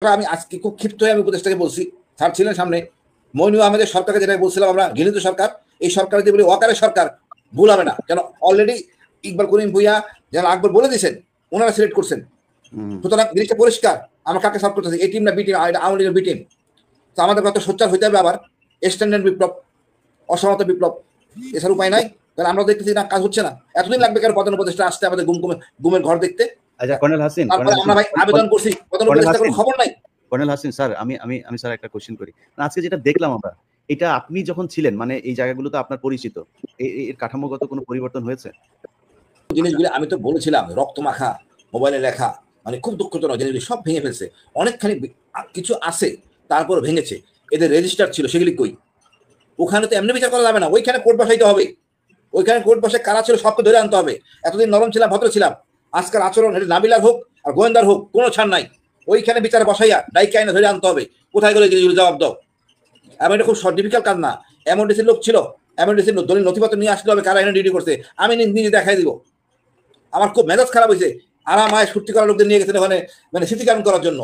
আমি আজকে খুব ক্ষিপ্ত হয়ে আমি উপদেষ্টাকে বলছি, স্যার ছিলেন সামনে, মইনুল আহমেদের সরকারকে যেটা বলছিলাম আমরা ঘৃণিত সরকার, এই সরকার যে বলি ওয়াকারের সরকার, ভুল হবে না। কেন অলরেডি ইকবাল করিম ভুইয়া যেন আকবর বলে দিয়েছেন, ওনারা সিলেক্ট করছেন। সুতরাং জিনিসটা পরিষ্কার, আমরা কাকে সাপোর্ট করতেছি, এই টিম না বি টিম, আওয়ামী লীগের বি টিম। তো আমাদের কত সোচ্চার হইতে হবে আবার, স্ট্যান্ডার্ড বিপ্লব, অসহমত বিপ্লব, এছাড়া উপায় নাই। তাহলে আমরা দেখতেছি না কাজ হচ্ছে না, এতদিন লাগবে কেন প্রধান উপদেষ্টা আসতে আমাদের গুমের ঘর দেখতে? আচ্ছা কর্নেল হাসিন, তারপরে আমরা ভাই আবেদন করছি, প্রধান উপদেষ্টা কোনো খবর নাই। কর্নেল হাসিন স্যার, আমি স্যার একটা কোশ্চেন করি। আজকে যেটা দেখলাম আমরা, এটা আপনি যখন ছিলেন, মানে এই জায়গাগুলো তো আপনার পরিচিত, এর কাঠামোগত কোনো পরিবর্তন হয়েছে? জিনিসগুলো আমি তো বলেছিলাম, রক্ত মাখা, মোবাইলে লেখা, মানে খুব দুঃখজনক জিনিসগুলি সব ভেঙে ফেলছে। অনেকখানি কিছু আছে তারপর ভেঙেছে, এদের রেজিস্টার ছিল সেগুলি কই? ওখানে তো এমনি বিচার করা যাবে না, ওইখানে কোর্ট বসাইতে হবে। ওইখানে কোর্ট বসে কারা ছিল সবকে ধরে আনতে হবে। এতদিন নরম ছিলাম, ভদ্র ছিলাম, আজকাল আচরণ এটা নাবিলার হোক আর গোয়েন্দার হোক কোনো ছাড় নাই। ওইখানে বিচারে বসাইয়া ডাইকে আইনে ধরে আনতে হবে, কোথায় গেলে জিনিসগুলো জবাব দাও। এমন এটা খুব ডিফিকাল্ট কাজ না। এমনডিসির লোক ছিল, এমনডিসির দলিল নথিপত্র নিয়ে আসতে হবে, কারা এনে ডিউটি করছে আমি নিজে দেখাই দিব। আমার খুব মেজাজ খারাপ হয়েছে, আরামায় সত্যি করার লোকদের নিয়ে গেছেন ওখানে, মানে স্মৃতিকারণ করার জন্য।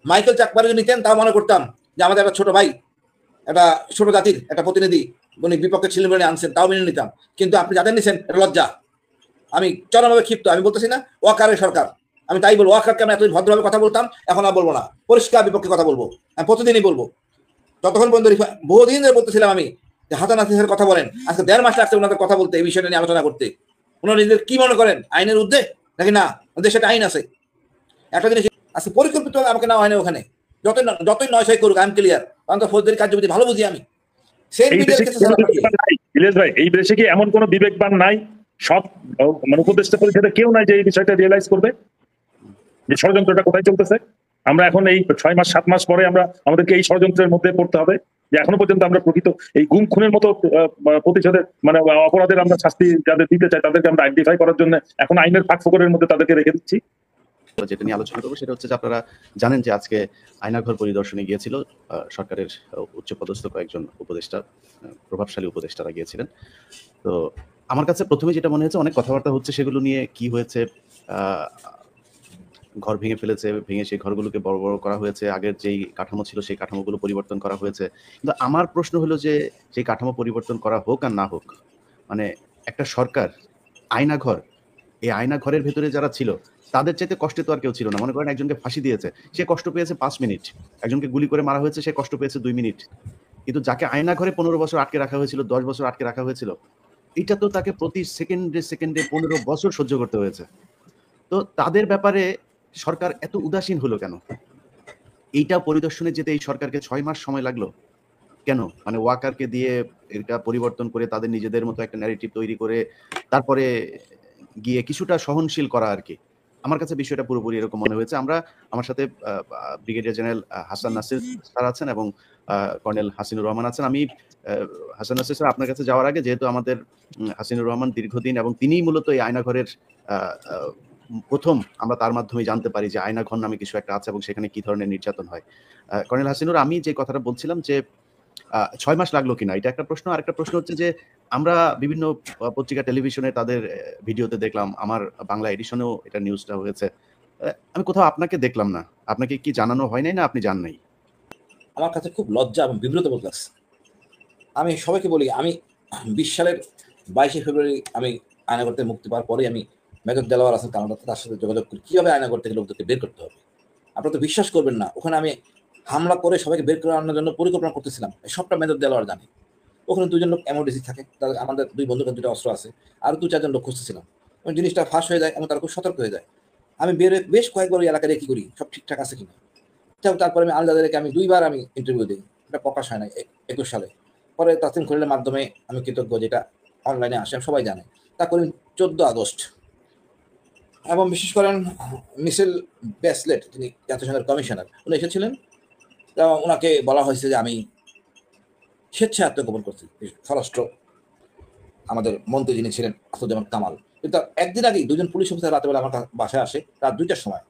মাইকেল চাকমারে যদি নিতেন তাও মনে করতাম যে আমাদের একটা ছোট ভাই, একটা ছোট জাতির একটা প্রতিনিধি, উনি বিপক্ষে ছিলেন বলে আনছেন, তাও মেনে নিতাম। কিন্তু আপনি যাদের নিছেন এটা লজ্জা। আমি চরমভাবে ক্ষিপ্ত, আমি বলতেছি না ওয়াকারের সরকার, আমি তাই বলবো। ওয়াকারকে আমি এতদিন ভদ্রভাবে কথা বলতাম, এখন আর বলবো না, পরিষ্কার বিপক্ষে কথা বলবো, আমি প্রতিদিনই বলবো। ততক্ষণ পর্যন্ত বহুদিন ধরে বলতেছিলাম আমি যে হাসান হাসিনের কথা বলেন, আজকে 1.5 মাস লাগছে ওনাদের কথা বলতে, এই বিষয়টা নিয়ে আলোচনা করতে। ওনারা নিজেদের কি মনে করেন, আইনের ঊর্ধ্বে নাকি না? ওদের সেটা আইন আছে। একটা জিনিস আজকে পরিকল্পিতভাবে আমাকে নেওয়া হয় না ওখানে, যতই নয় ছয় করুক, আমি ক্লিয়ার, কারণ তো ফৌজদারি কার্যবিধি ভালো বুঝি আমি। এই দেশে কি এমন কোন বিবেকবান নাই, সব মানে উপদেষ্টা পরিষদে কেউ নাই যে এই বিষয়টা রিয়েলাইজ করবে যে ষড়যন্ত্রটা কোথায় চলতেছে? আমরা এখন এই 6 মাস 7 মাস পরে আমাদেরকে এই ষড়যন্ত্রের মধ্যে পড়তে হবে যে এখনো পর্যন্ত আমরা প্রকৃত এই গুম খুনের মতো প্রতিশোধের মানে অপরাধের আমরা শাস্তি যাদের দিতে চাই তাদেরকে আমরা আইডেন্টিফাই করার জন্য এখন আইনের ফাঁকফোকরের মধ্যে তাদেরকে রেখে দিচ্ছি। যেটা নিয়ে আলোচনা করবো সেটা হচ্ছে যে আপনারা জানেন যে আজকে আয়নাঘর পরিদর্শনে গিয়েছিল সরকারের উচ্চপদস্থ কয়েকজন উপদেষ্টা, প্রভাবশালী উপদেষ্টারা গিয়েছিলেন। তো আমার কাছে প্রথমে যেটা মনে হয়েছে, অনেক কথাবার্তা হচ্ছে সেগুলো নিয়ে, কি হয়েছে, ঘর ভেঙে ফেলেছে, ভেঙে সেই ঘরগুলোকে বড় বড় করা হয়েছে, আগের যেই কাঠামো ছিল সেই কাঠামোগুলো পরিবর্তন করা হয়েছে। কিন্তু আমার প্রশ্ন হলো যে সেই কাঠামো পরিবর্তন করা হোক আর না হোক, মানে একটা সরকার আয়নাঘর, এই আয়নাঘরের ভেতরে যারা ছিল তাদের চাইতে কষ্টে তো আর কেউ ছিল না। মনে করেন একজনকে ফাঁসি দিয়েছে, সে কষ্ট পেয়েছে 5 মিনিট, একজনকে গুলি করে মারা হয়েছে, সে কষ্ট পেয়েছে 2 মিনিট। কিন্তু যাকে আয়নাঘরে 15 বছর আটকে রাখা হয়েছিল, 10 বছর আটকে রাখা হয়েছিল, এটা তো তাকে প্রতি সেকেন্ডে সেকেন্ডে 15 বছর সহ্য করতে হয়েছে। তো তাদের ব্যাপারে সরকার এত উদাসীন হলো কেন? এইটা পরিদর্শনে যেতে এই সরকারকে 6 মাস সময় লাগলো কেন? মানে ওয়াকারকে দিয়ে এটা পরিবর্তন করে তাদের নিজেদের মতো একটা ন্যারেটিভ তৈরি করে তারপরে গিয়ে কিছুটা সহনশীল করা আর কি। আমার কাছে বিষয়টা পুরোপুরি এরকম মনে হয়েছে। আমার সাথে brigadier general Hasan Nasir sir আছেন এবং কর্নেল হাসিনুর রহমান আছেন। আমি হাসান নাসির স্যার আপনার কাছে যাওয়ার আগে, যেহেতু আমাদের হাসিনুর রহমান দীর্ঘদিন এবং তিনিই মূলত এই আয়নাঘরের প্রথম আমরা তার মাধ্যমে জানতে পারি যে আয়নাঘর নামে কিছু একটা আছে এবং সেখানে কি ধরনের নির্যাতন হয়। কর্নেল হাসিনুর, আমি যে কথাটা বলছিলাম যে 6 মাস লাগলো কিনা এটা একটা প্রশ্ন। আরেকটা প্রশ্ন হচ্ছে যে আমরা বিভিন্ন পত্রিকা টেলিভিশনে তাদের ভিডিওতে দেখলাম, আমার বাংলা এডিশনেও এটা নিউজটা হয়েছে, আমি কোথাও আপনাকে দেখলাম না। আপনাকে কি জানানো হয় নাই না আপনি জান নাই? আমার কাছে খুব লজ্জা এবং বিব্রত বোধ লাগছে। আমি সবাইকে বলি, আমি 20 সালের 22শে ফেব্রুয়ারি আমি আয়নাঘর থেকে মুক্তি পাওয়ার পরে আমি মেজর দেলোয়ার আছেন কানাডাতে, তার সাথে যোগাযোগ করি কীভাবে আয়নাঘর থেকে লোকদেরকে বের করতে হবে। আপনারা তো বিশ্বাস করবেন না, ওখানে আমি হামলা করে সবাইকে বের করে আনার জন্য পরিকল্পনা করতেছিলাম, সবটা মেজর দেলোয়ার জানে। ওখানে 2জন লোক এমওডিসি থাকে, তাদের আমাদের 2 বন্ধুর 2টা অস্ত্র আছে, আর 2-4জন লোক খুঁজতেছিলাম। এবং জিনিসটা ফাঁস হয়ে যায় এবং তারা খুব সতর্ক হয়ে যায়। আমি বেশ কয়েকবার ওই এলাকায় কি করি, সব ঠিকঠাক আছে কিনা। তারপরে আমি আলদাদেরকে আমি 2বার আমি ইন্টারভিউ দিই, এটা প্রকাশ হয় না 21 সালে। পরে তাসিম খলিলের মাধ্যমে আমি কৃতজ্ঞ, যেটা অনলাইনে আসে সবাই জানে। তারপরে 14 আগস্ট এবং বিশেষ করেন মিশেল ব্যাসলেট, যিনি জাতিসংঘের কমিশনার, উনি এসেছিলেন। ওনাকে বলা হয়েছে যে আমি স্বেচ্ছায় আত্মগোপন করছি। স্বরাষ্ট্র আমাদের মন্ত্রী যিনি ছিলেন আসাদুজ্জামান কামাল, কিন্তু একদিন আগেই 2জন পুলিশ অফিসার রাতেবেলা আমার বাসায় আসে রাত 2টার সময়।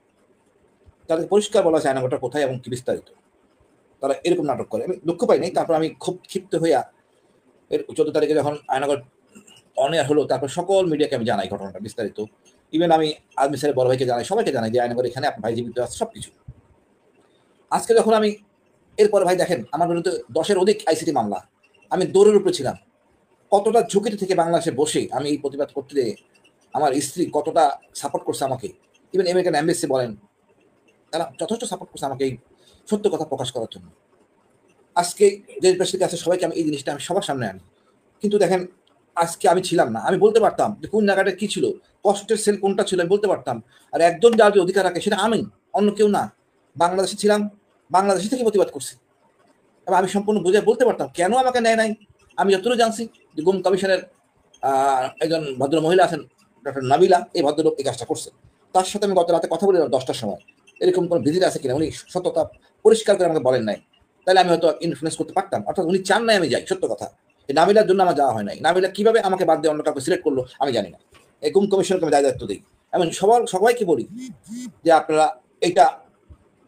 তাদেরকে পরিষ্কার বলা হয়েছে আয়নাঘরটা কোথায় এবং কি বিস্তারিত। তারা এরকম নাটক করে, আমি দুঃখ পাই নাই। তারপর আমি খুব ক্ষিপ্ত হইয়া এর 14 তারিখে যখন আয়নাঘর অন এয়ার হলো, তারপর সকল মিডিয়াকে আমি জানাই ঘটনাটা বিস্তারিত। ইভেন আমি আর্মি স্যারের বড় ভাইকে জানাই, সবাইকে জানাই যে আয়নাঘর এখানে আপনার ভাই জীবিত আছে, সব কিছু। আজকে যখন আমি এরপরে ভাই দেখেন আমার বিরুদ্ধে 10-এর অধিক আইসিটি মামলা, আমি দৌড়ের উপরে ছিলাম। কতটা ঝুঁকিতে থেকে বাংলাদেশে বসে আমি এই প্রতিবাদ করতে যেয়ে আমার স্ত্রী কতটা সাপোর্ট করছে আমাকে, ইভেন আমেরিকান এমবেসি বলেন, তারা যথেষ্ট সাপোর্ট করছে আমাকে এই সত্য কথা প্রকাশ করার জন্য। আজকে দেশবাসীর কাছে সবাইকে আমি এই জিনিসটা আমি সবার সামনে আনি। কিন্তু দেখেন আজকে আমি ছিলাম না, আমি বলতে পারতাম যে কোন জায়গাটা কি ছিল, কষ্টের সেল কোনটা ছিল আমি বলতে পারতাম। আর একজন যার যে অধিকার রাখে সেটা আমি, অন্য কেউ না। বাংলাদেশে ছিলাম, বাংলাদেশি থেকে প্রতিবাদ করছি এবং আমি সম্পূর্ণ বুঝে বলতে পারতাম কেন আমাকে নেয় নাই। আমি যতটুকু জানছি যে গুম কমিশনের একজন ভদ্র মহিলা আছেন ডক্টর নাবিলা, এই ভদ্রলোক এই কাজটা করছে। তার সাথে আমি গত রাতে কথা বলি 10টার সময়, এরকম কোনো ভিজিট আছে কিনা, উনি সত্যতা পরিষ্কার করে আমাকে বলেন নাই। তাহলে আমি হয়তো ইনফ্লুয়েন্স করতে পারতাম, অর্থাৎ উনি চান নাই আমি যাই, সত্য কথা। এই নাবিলার জন্য আমার যাওয়া হয় নাই। নাবিলা কিভাবে আমাকে বাদ দিয়ে অন্য কাউকে সিলেক্ট করলো আমি জানি না। এই গুম কমিশনকে আমি দায়িত্ব দিই। আমি সবাইকে বলি যে আপনারা এইটা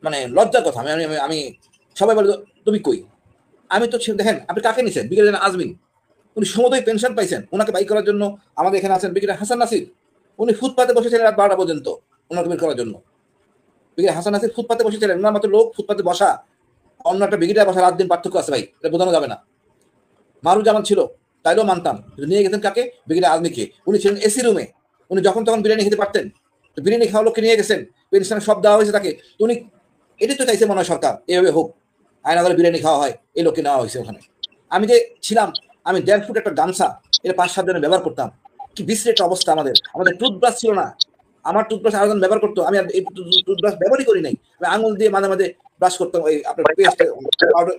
মানে লজ্জার কথা। আমি সবাই বলে তুমি কই, আমি তো দেখেন আপনি কাকে নিছেন, ব্রিগেডিয়ার আজমিন, উনি সমুদয় পেনশন পাইছেন, ওনাকে বাইক করার জন্য আমাদের এখানে আছেন ব্রিগেডিয়ার হাসান নাসির, উনি ফুটপাতে বসেছিলেন রাত 12টা পর্যন্ত ওনাকে বের করার জন্য। ব্রিগেডিয়ার হাসান নাসির ফুটপাতে বসেছিলেন, ওনার মতো লোক ফুটপাতে বসা অন্য একটা ব্রিগেডিয়ার বসা রাত দিন পার্থক্য আছে ভাই, এটা বোঝানো যাবে না। মারুজামান ছিল, তাইলেও মানতাম। নিয়ে গেছেন কাকে, ব্রিগেডিয়ার আজমিকে, উনি ছিলেন এসি রুমে, উনি যখন তখন বিরিয়ানি খেতে পারতেন, তো বিরিয়ানি খাওয়া লোককে নিয়ে গেছেন, পেনশনের সব দেওয়া হয়েছে তাকে। তো উনি এটাই তো চাইছে মনে হয় সরকার, এভাবে হোক, আয়না করে বিরিয়ানি খাওয়া হয়, এই লোককে নেওয়া হয়েছে ওখানে। আমি যে ছিলাম, আমি 1.5 ফুট একটা গামছা এটা 5-7 জনে ব্যবহার করতাম, কি বিশ্রী একটা অবস্থা। আমাদের টুথব্রাশ ছিল না, আমার টুথব্রাশ আরেকজন ব্যবহার করতো, আমি আর এই টুথব্রাশ ব্যবহারই করি নাই। আমি আঙুল দিয়ে মাঝে মাঝে ব্রাশ করতাম ওই আপনার পেস্টের পাউডার,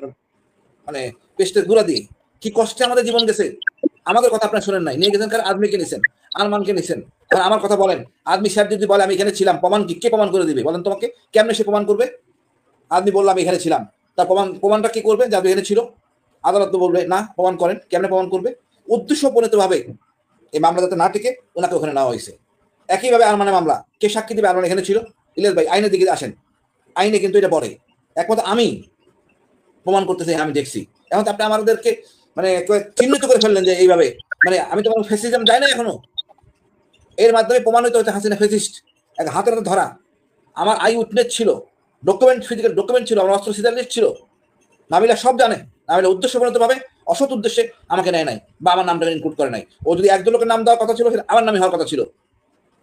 মানে পেস্টের গুঁড়া দিয়ে। কি কষ্টে আমাদের জীবন গেছে। আমাদের কথা আপনারা শোনেন নাই, নিয়ে গেছেন কার, আদমিকে নিছেন, আরমানকে নিছেন। এখন আমার কথা বলেন, আদমি সাহেব যদি বলে আমি এখানে ছিলাম, প্রমাণ কি, কে প্রমাণ করে দিবে বলেন তোমাকে, কেমনে সে প্রমাণ করবে? আদমি বললাম আমি এখানে ছিলাম, তার প্রমাণটা কি করবে যে এখানে ছিল? আদালত তো বলবে না, প্রমাণ করেন। কেমনে প্রমাণ করবে? উদ্দেশ্যপ্রণীত ভাবে এই মামলা যাতে না টিকে ওনাকে ওখানে নেওয়া হয়েছে। একইভাবে আরমানের মামলা, কে সাক্ষী দিবে আরমান এখানে ছিল? ইলিয়াস ভাই আইনের দিকে আসেন, আইনে কিন্তু এটা পড়ে, একমাত্র আমি প্রমাণ করতেছি, আমি দেখছি। এখন তো আপনি আমাদেরকে মানে চিহ্নিত করে ফেললেন যে এইভাবে, মানে আমি তো কোনো ফেসিজম যাই না এখনো। এর মাধ্যমে প্রমাণিত হচ্ছে হাসিনা ফেসিস্ট, এক হাতের হাতে ধরা। আমার আই উইটনেস ছিল, ডকুমেন্ট, ফিজিক্যাল ডকুমেন্ট ছিল, আমার অস্ত্র সিজার লিস্ট ছিল। নাবিলা সব জানে। নাবিলা উদ্দেশ্যপ্রণীত ভাবে অসৎ উদ্দেশ্যে আমাকে নেয় নাই বা আমার নামটা ইনক্লুড করে নাই। ও যদি একজন লোকের নাম দেওয়ার কথা ছিল সেটা আমার নামই হওয়ার কথা ছিল,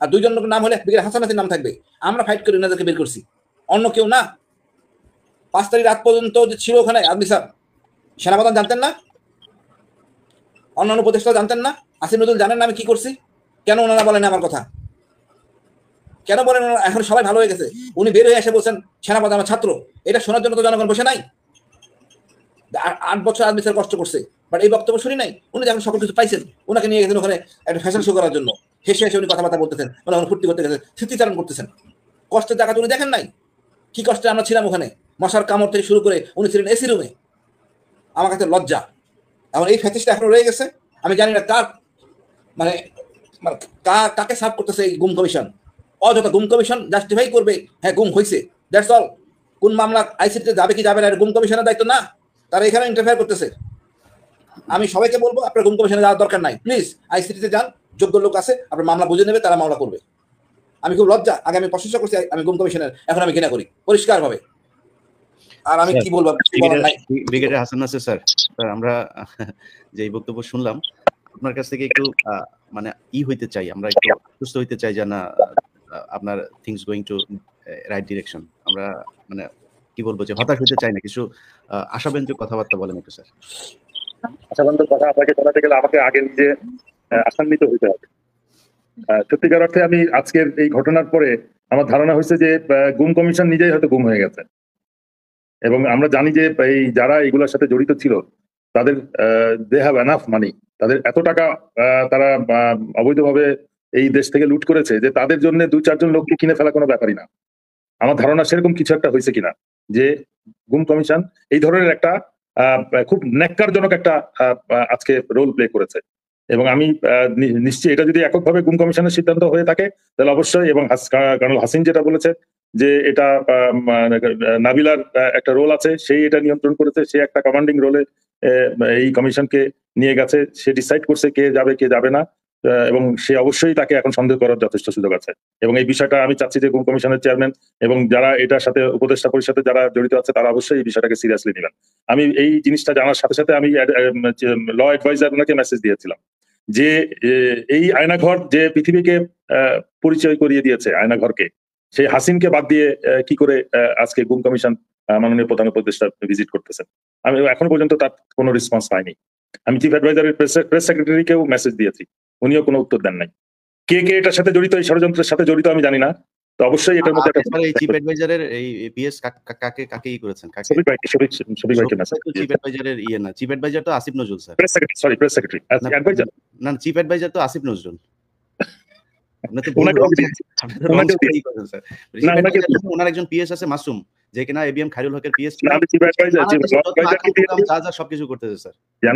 আর 2জন লোকের নাম হলে ব্রিগেডিয়ার হাসান নাসির নাম থাকবে। আমরা ফাইট করে ওনাদেরকে বের করছি, অন্য কেউ না। 5 তারিখ রাত পর্যন্ত যে ছিল ওখানে আদমি স্যার, সেনাপ্রধান জানতেন না? অন্যান্য উপদেষ্টা জানতেন না? আসিফ নজরুল জানেন না আমি কি করছি? কেন ওনারা বলেন আমার কথা? কেন বলেন? এখন সবাই ভালো হয়ে গেছে, উনি বের হয়ে এসে বলছেন সেনাপ্রধান আমার ছাত্র। এটা শোনার জন্য তো জনগণ বসে নাই। 8 বছর আদমি স্যার কষ্ট করছে, বাট এই বক্তব্য শুনি নাই। উনি যখন সকল কিছু পাইছেন, ওনাকে নিয়ে গেছেন ওখানে একটা ফ্যাশন শো করার জন্য। হেসে হেসে উনি কথাবার্তা বলতেছেন, ওনার ফুর্তি করতে গেছেন, স্মৃতিচারণ করতেছেন। কষ্টের জায়গা উনি দেখেন নাই? কি কষ্টে আমরা ছিলাম ওখানে, মশার কামড় থেকে শুরু করে উনি ছিলেন এসি রুমে। আমার কাছে লজ্জা। এখন এই ফ্যাসিস্টটা এখনো রয়ে গেছে। আমি জানি না কার মানে কাকে সার্ভ করতেছে এই গুম কমিশন। অযথা গুম কমিশন জাস্টিফাই করবে, হ্যাঁ গুম হয়েছে, দ্যাটস অল। কোন মামলা আইসিটিতে যাবে কি যাবে না, গুম কমিশনের দায়িত্ব না, তারা এখানে ইন্টারফেয়ার করতেছে। আমি সবাইকে বলবো আপনার গুম কমিশনে যাওয়ার দরকার নাই, প্লিজ আইসিটিতে যান, যোগ্য লোক আছে, আপনার মামলা বুঝে নেবে, তারা মামলা করবে। আমি খুব লজ্জা, আগে আমি প্রশংসা করছি আমি গুম কমিশনের, এখন আমি ঘৃণা করি পরিষ্কার ভাবে। আর আমি কি বলবো, ব্রিগেডিয়ার হাসান নাসির স্যার, আমরা যে বক্তব্য শুনলাম আপনার কাছ থেকে একটু মানে হইতে চাই, আমরা একটু সুস্থ হইতে চাই যে না আপনার things going to right direction. আমরা মানে কি বলবো যে হতাশ হইতে চাই না, কিছু আশাব্যঞ্জক কথাবার্তা বলেন একটু স্যার। আশাব্যঞ্জক কথা আপনাকে বলাতে গেলে আমাকে আগে নিজে আশান্বিত হইতে হবে। সত্যিকার অর্থে আমি আজকের এই ঘটনার পরে আমার ধারণা হয়েছে যে গুম কমিশন নিজেই হয়তো গুম হয়ে গেছে, এবং আমরা জানি যে এই যারা এগুলোর সাথে জড়িত ছিল তাদের দে হ্যাভ এনাফ মানি, তাদের এত টাকা তারা অবৈধভাবে এই দেশ থেকে লুট করেছে যে তাদের জন্য 2-4 জন লোককে কিনে ফেলা কোনো ব্যাপারই না। আমার ধারণা সেরকম কিছু একটা হয়েছে কিনা, যে গুম কমিশন এই ধরনের একটা খুব ন্যাক্কারজনক একটা আজকে রোল প্লে করেছে। এবং আমি নিশ্চয়ই এটা যদি এককভাবে গুম কমিশনের সিদ্ধান্ত হয়ে থাকে তাহলে অবশ্যই, এবং কর্নেল হাসিন যেটা বলেছে যে এটা নাবিলার একটা রোল আছে, সেই এটা নিয়ন্ত্রণ করেছে, সে একটা কমান্ডিং রোলে এই কমিশনকে নিয়ে গেছে, সে ডিসাইড করছে কে যাবে কে যাবে না। এবং সে অবশ্যই তাকে এখন সন্দেহ করার যথেষ্ট সুযোগ আছে। এবং এই বিষয়টা আমি চাচ্ছি যে গুম কমিশনের চেয়ারম্যান এবং যারা এটার সাথে উপদেষ্টা পরিষদে যারা জড়িত আছে তারা অবশ্যই এই বিষয়টাকে সিরিয়াসলি নেবেন। আমি এই জিনিসটা জানার সাথে সাথে আমি ল অ্যাডভাইজার ওনাকে মেসেজ দিয়েছিলাম যে এই আয়নাঘর যে পৃথিবীকে পরিচয় করিয়ে দিয়েছে আয়নাঘরকে, সেই হাসিনকে বাদ দিয়ে কি করে আজকে গুম কমিশন মাননীয় প্রধান উপদেষ্টা ভিজিট করতেছেন। আমি এখনো পর্যন্ত তার কোনো রেসপন্স পাইনি। আমি চিফ অ্যাডভাইজারের প্রেস সেক্রেটারিকেও মেসেজ দিয়েছি, উনিও কোনো উত্তর দেন নাই। কে কে এটার সাথে জড়িত, এই ষড়যন্ত্রের সাথে জড়িত আমি জানি না, তো অবশ্যই এটার মধ্যে এই চিফ অ্যাডভাইজারের এই পিএস কাকে ই করেছেন? কাকে? শফিক ভাইকে মেসেজ চিফ অ্যাডভাইজারের না, চিফ অ্যাডভাইজার তো Asif Nazrul sir. Press secretary, sorry press secretary adviser না, চিফ অ্যাডভাইজার তো আসিফ নজরুল। আপনি তো ওনার একজন পিএস আছে মাসুম, যে কিনা এবিএম খায়রুল হকের পিএস, সবকিছু করতেছে স্যার।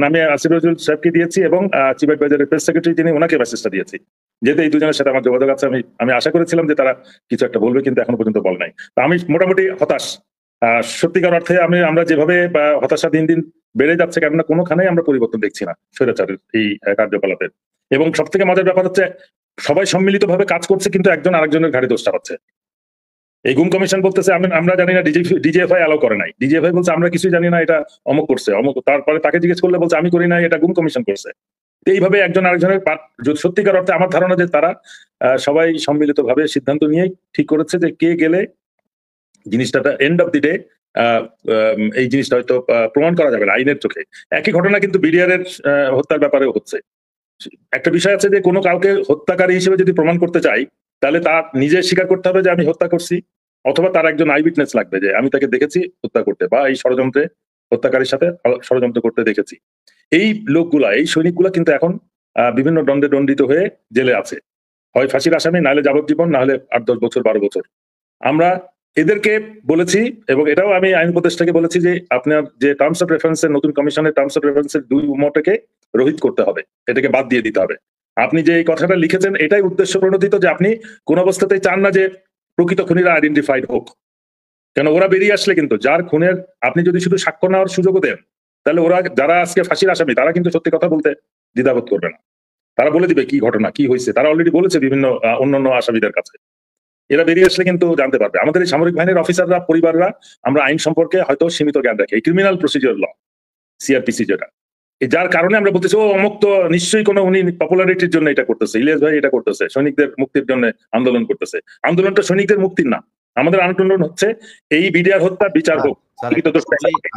আমি আসিফ নজরুল সাহেবকে দিয়েছি এবং চিফ অ্যাডভাইজারের প্রেস সেক্রেটারি যিনি, ওনাকে মেসেজটা দিয়েছি। যেহেতু এই দুজনের সাথে আমার যোগাযোগ আছে, আমি আশা করেছিলাম যে তারা কিছু একটা বলবে, কিন্তু এখনো পর্যন্ত বল নাই। তো আমি মোটামুটি হতাশ, সত্যিকার অর্থে। আমরা যেভাবে হতাশা দিন দিন বেড়ে যাচ্ছে, কেননা কোনোখানেই আমরা পরিবর্তন দেখছি না স্বৈরাচারের এই কার্যকলাপের। এবং সব থেকে মজার ব্যাপার হচ্ছে সবাই সম্মিলিতভাবে কাজ করছে, কিন্তু একজন আরেকজনের ঘাড়ে দোষ চাপাচ্ছে। এই গুম কমিশন বলতেছে আমরা জানি না, ডিজিএফআই অ্যালাউ করে নাই, ডিজিএফআই বলছে আমরা কিছুই জানি না, এটা অমুক করছে অমুক, তারপরে তাকে জিজ্ঞেস করলে বলছে আমি করি নাই, এটা গুম কমিশন করছে। এইভাবে একজন আরেকজনের সত্যিকার অর্থে আমার ধারণা যে তারা সবাই সম্মিলিতভাবে সিদ্ধান্ত নিয়েই ঠিক করেছে যে কে গেলে জিনিসটা এন্ড অফ দি ডে এই জিনিসটা হয়তো প্রমাণ করা যাবে না আইনের চোখে। একই ঘটনা কিন্তু বিডিআর এর হত্যার ব্যাপারেও হচ্ছে। একটা বিষয় আছে যে কোনো কাউকে হত্যাকারী হিসেবে যদি প্রমাণ করতে চাই, তাহলে তার নিজে স্বীকার করতে হবে যে আমি হত্যা করছি, অথবা তার একজন আই উইটনেস লাগবে যে আমি তাকে দেখেছি হত্যা করতে, বা এই ষড়যন্ত্রে হত্যাকারীর সাথে ষড়যন্ত্র করতে দেখেছি। এই লোকগুলা, এই সৈনিকগুলা কিন্তু এখন বিভিন্ন দণ্ডে দণ্ডিত হয়ে জেলে আছে, হয় ফাঁসির আসামি, নাহলে যাবজ্জীবন, নাহলে 8-10 বছর 12 বছর। আমরা এদেরকে বলেছি, এবং এটাও আমি আইন উপদেষ্টাকে বলেছি যে আপনার যে টার্মস অফ রেফারেন্সের নতুন কমিশনের টার্মস অফ রেফারেন্সের 2 মতকে রহিত করতে হবে, এটাকে বাদ দিয়ে দিতে হবে। আপনি যে এই কথাটা লিখেছেন এটাই উদ্দেশ্য প্রণোদিত, যে আপনি কোন অবস্থাতেই চান না যে প্রকৃত খুনিরা আইডেন্টিফাইড হোক। কেন ওরা বেরিয়ে আসলে কিন্তু যার খুনের আপনি যদি শুধু সাক্ষ্য নেওয়ার সুযোগও দেন, তাহলে ওরা যারা আজকে ফাঁসির আসামি তারা কিন্তু সত্যি কথা বলতে দ্বিধাবোধ করবে না, তারা বলে দিবে কি ঘটনা কি হয়েছে। তারা অলরেডি বলেছে বিভিন্ন অন্যান্য আসামিদের কাছে। এরা বেরিয়ে আসলে কিন্তু জানতে পারবে। আমাদের এই সামরিক বাহিনীর অফিসাররা, পরিবাররা, আমরা আইন সম্পর্কে হয়তো সীমিত জ্ঞান রাখি, ক্রিমিনাল প্রসিডিওর ল, সিআরপিসি যেটা, যার কারণে আমরা বলতেছি ও অমুক তো নিশ্চয়ই কোনো উনি পপুলারিটির জন্য এটা করতেছে, ইলিয়াস ভাই এটা করতেছে, সৈনিকদের মুক্তির জন্য আন্দোলন করতেছে। আন্দোলনটা সৈনিকদের মুক্তির না, আমাদের আন্দোলন হচ্ছে এই বিডিআর হত্যা বিচার হোক।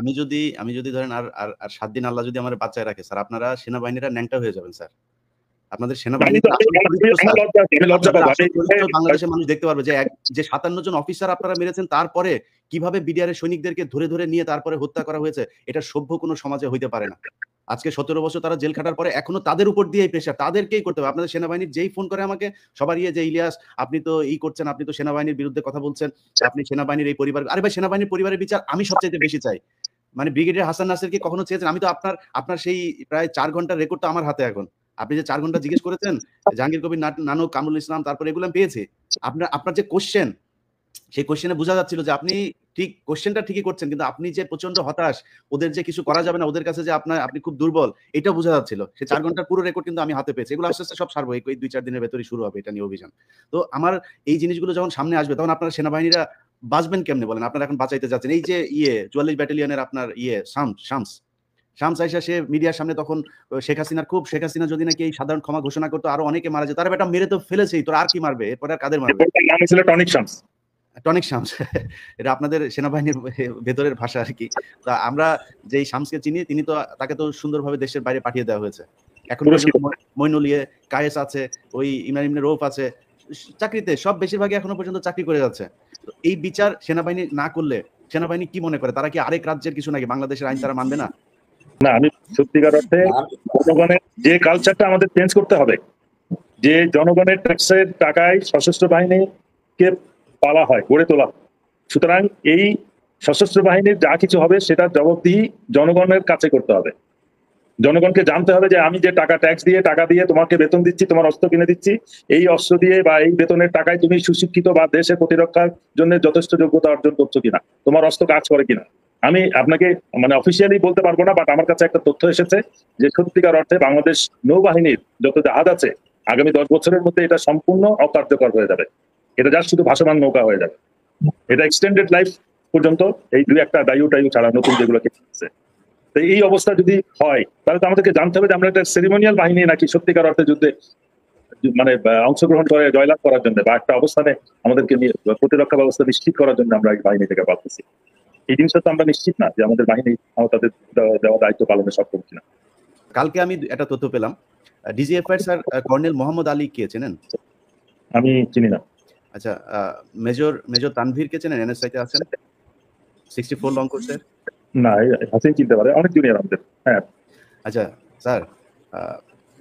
আমি যদি ধরেন আর 7 দিন আল্লাহ যদি আমার বাঁচায় রাখে স্যার, আপনারা সেনাবাহিনীরা ন্যাংটা হয়ে যাবেন স্যার। আপনাদের সেনাবাহিনী বাংলাদেশের মানুষ দেখতে পারবে যে 57 জন অফিসার আপনারা মেরেছেন, তারপরে কিভাবে বিডিআর এর সৈনিকদেরকে ধরে ধরে নিয়ে তারপরে হত্যা করা হয়েছে। এটা সভ্য কোনো সমাজে হইতে পারে না। আজকে 17 বছর তারা জেল খাটার পরে এখনো তাদের উপর দিয়ে প্রেশার, তাদেরকেই করতে হবে। আপনাদের সেনাবাহিনীর যেই ফোন করে আমাকে সবার যে ইলিয়াস আপনি তো করছেন, আপনি তো সেনাবাহিনীর বিরুদ্ধে কথা বলছেন, আপনি সেনাবাহিনীর এই পরিবার, আরে ভাই সেনাবাহিনীর পরিবারের বিচার আমি সবচেয়ে বেশি চাই। মানে ব্রিগেডিয়ার হাসান নাসিরকে কখনো চেয়েছেন? আমি তো আপনার সেই প্রায় 4 ঘন্টার রেকর্ড তো আমার হাতে এখন। আপনি যে 4 ঘন্টা জিজ্ঞেস করেছেন জাহাঙ্গীর কবির নানক, কামরুল ইসলাম, তারপরে এগুলো আমি পেয়েছি। আপনার যে কোশ্চেন, সেই কোশ্চেনে বোঝা যাচ্ছিল যে আপনি ঠিক কোশ্চেনটা ঠিকই করছেন, কিন্তু আপনি যে প্রচন্ড হতাশ, ওদের যে কিছু করা যাবে না, ওদের কাছে যে আপনি খুব দুর্বল, এটাও বোঝা যাচ্ছিল। সেই 4 ঘন্টার পুরো রেকর্ড কিন্তু আমি হাতে পেয়েছি। এগুলো আস্তে আস্তে সব সারবো, এই 2-4 দিনের ভেতরেই শুরু হবে এটা নিয়ে অভিযান। তো আমার এই জিনিসগুলো যখন সামনে আসবে, তখন আপনারা সেনাবাহিনীরা বাঁচবেন কেমনে বলেন? আপনারা এখন বাঁচাইতে যাচ্ছেন এই যে 44 ব্যাটালিয়নের আপনার শামস আইসা, সে মিডিয়ার সামনে তখন শেখ হাসিনা যদি নাকি এই সাধারণ ক্ষমা ঘোষণা করতো আরো অনেকে মারা যেত, তারা বেটা মেরে তো ফেলেছেই, তোর আর কি মারবে? এরপরে আর কাদের মারবে? টনিক শামস এটা আপনাদের সেনাবাহিনীর ভেতরের ভাষা আর কি। তা আমরা যেই শামসকে চিনি, তাকে তো সুন্দরভাবে দেশের বাইরে পাঠিয়ে দেওয়া হয়েছে। এখন মইনুল কায়েস আছে, ওই ইমরান ইবনে রৌফ আছে, চাকরিতে সব বেশিরভাগই এখনো পর্যন্ত চাকরি করে যাচ্ছে। এই বিচার সেনাবাহিনী না করলে সেনাবাহিনী কি মনে করে? তারা কি আরেক রাজ্যের কিছু নাকি? বাংলাদেশের আইন তারা মানবে না? না, আমি সত্যিকার অর্থে জনগণের যে কালচারটা আমাদের চেঞ্জ করতে হবে, যে জনগণের ট্যাক্সের টাকায় সশস্ত্র বাহিনীকে পালা হয়, গড়ে তোলা। সুতরাং এই সশস্ত্র বাহিনীর যা কিছু হবে সেটার জবাবদিহি জনগণের কাছে করতে হবে। জনগণকে জানতে হবে যে আমি যে ট্যাক্স দিয়ে টাকা দিয়ে তোমাকে বেতন দিচ্ছি, তোমার অস্ত্র কিনে দিচ্ছি, এই অস্ত্র দিয়ে বা এই বেতনের টাকায় তুমি সুশিক্ষিত বা দেশের প্রতিরক্ষার জন্য যথেষ্ট যোগ্যতা অর্জন করছো কিনা, তোমার অস্ত্র কাজ করে কিনা। আমি আপনাকে অফিসিয়ালি বলতে পারবো না, বাট আমার কাছে একটা তথ্য এসেছে যে সত্যিকার অর্থে বাংলাদেশ নৌবাহিনীর যত জাহাজ আছে আগামী 10 বছরের মধ্যে এটা সম্পূর্ণ অকার্যকর হয়ে যাবে। এটা জাস্ট শুধু ভাসমান নৌকা হয়ে যাবে। এটা এক্সটেন্ডেড লাইফ পর্যন্ত এই দুই একটা ডাইউ ছাড়া নতুন যেগুলো আছে। তো এই অবস্থা যদি হয় তাহলে তো আমাদেরকে জানতে হবে যে আমরা একটা সেরিমোনিয়াল বাহিনী নাকি সত্যিকার অর্থে যুদ্ধে মানে অংশগ্রহণ করে জয়লাভ করার জন্য বা একটা অবস্থানে আমাদেরকে প্রতিরক্ষা ব্যবস্থা নিশ্চিত করার জন্য আমরা এই বাহিনী থেকে পাচ্ছি। এই জিনিসটা তো আমরা নিশ্চিত না যে আমাদের বাহিনী তাদের দেওয়া দায়িত্ব পালনে সক্ষম কিনা। কালকে আমি একটা তথ্য পেলাম, DGFI sir colonel Mohammad Ali কে চেনেন? আমি চিনি না। আচ্ছা, মেজর তানভীর কে চেনেন? এনএসআই তে আছেন, 64 লং কোর্সের। না, হাসিন চিনতে পারে, অনেক জুনিয়র আমাদের। হ্যাঁ, আচ্ছা স্যার,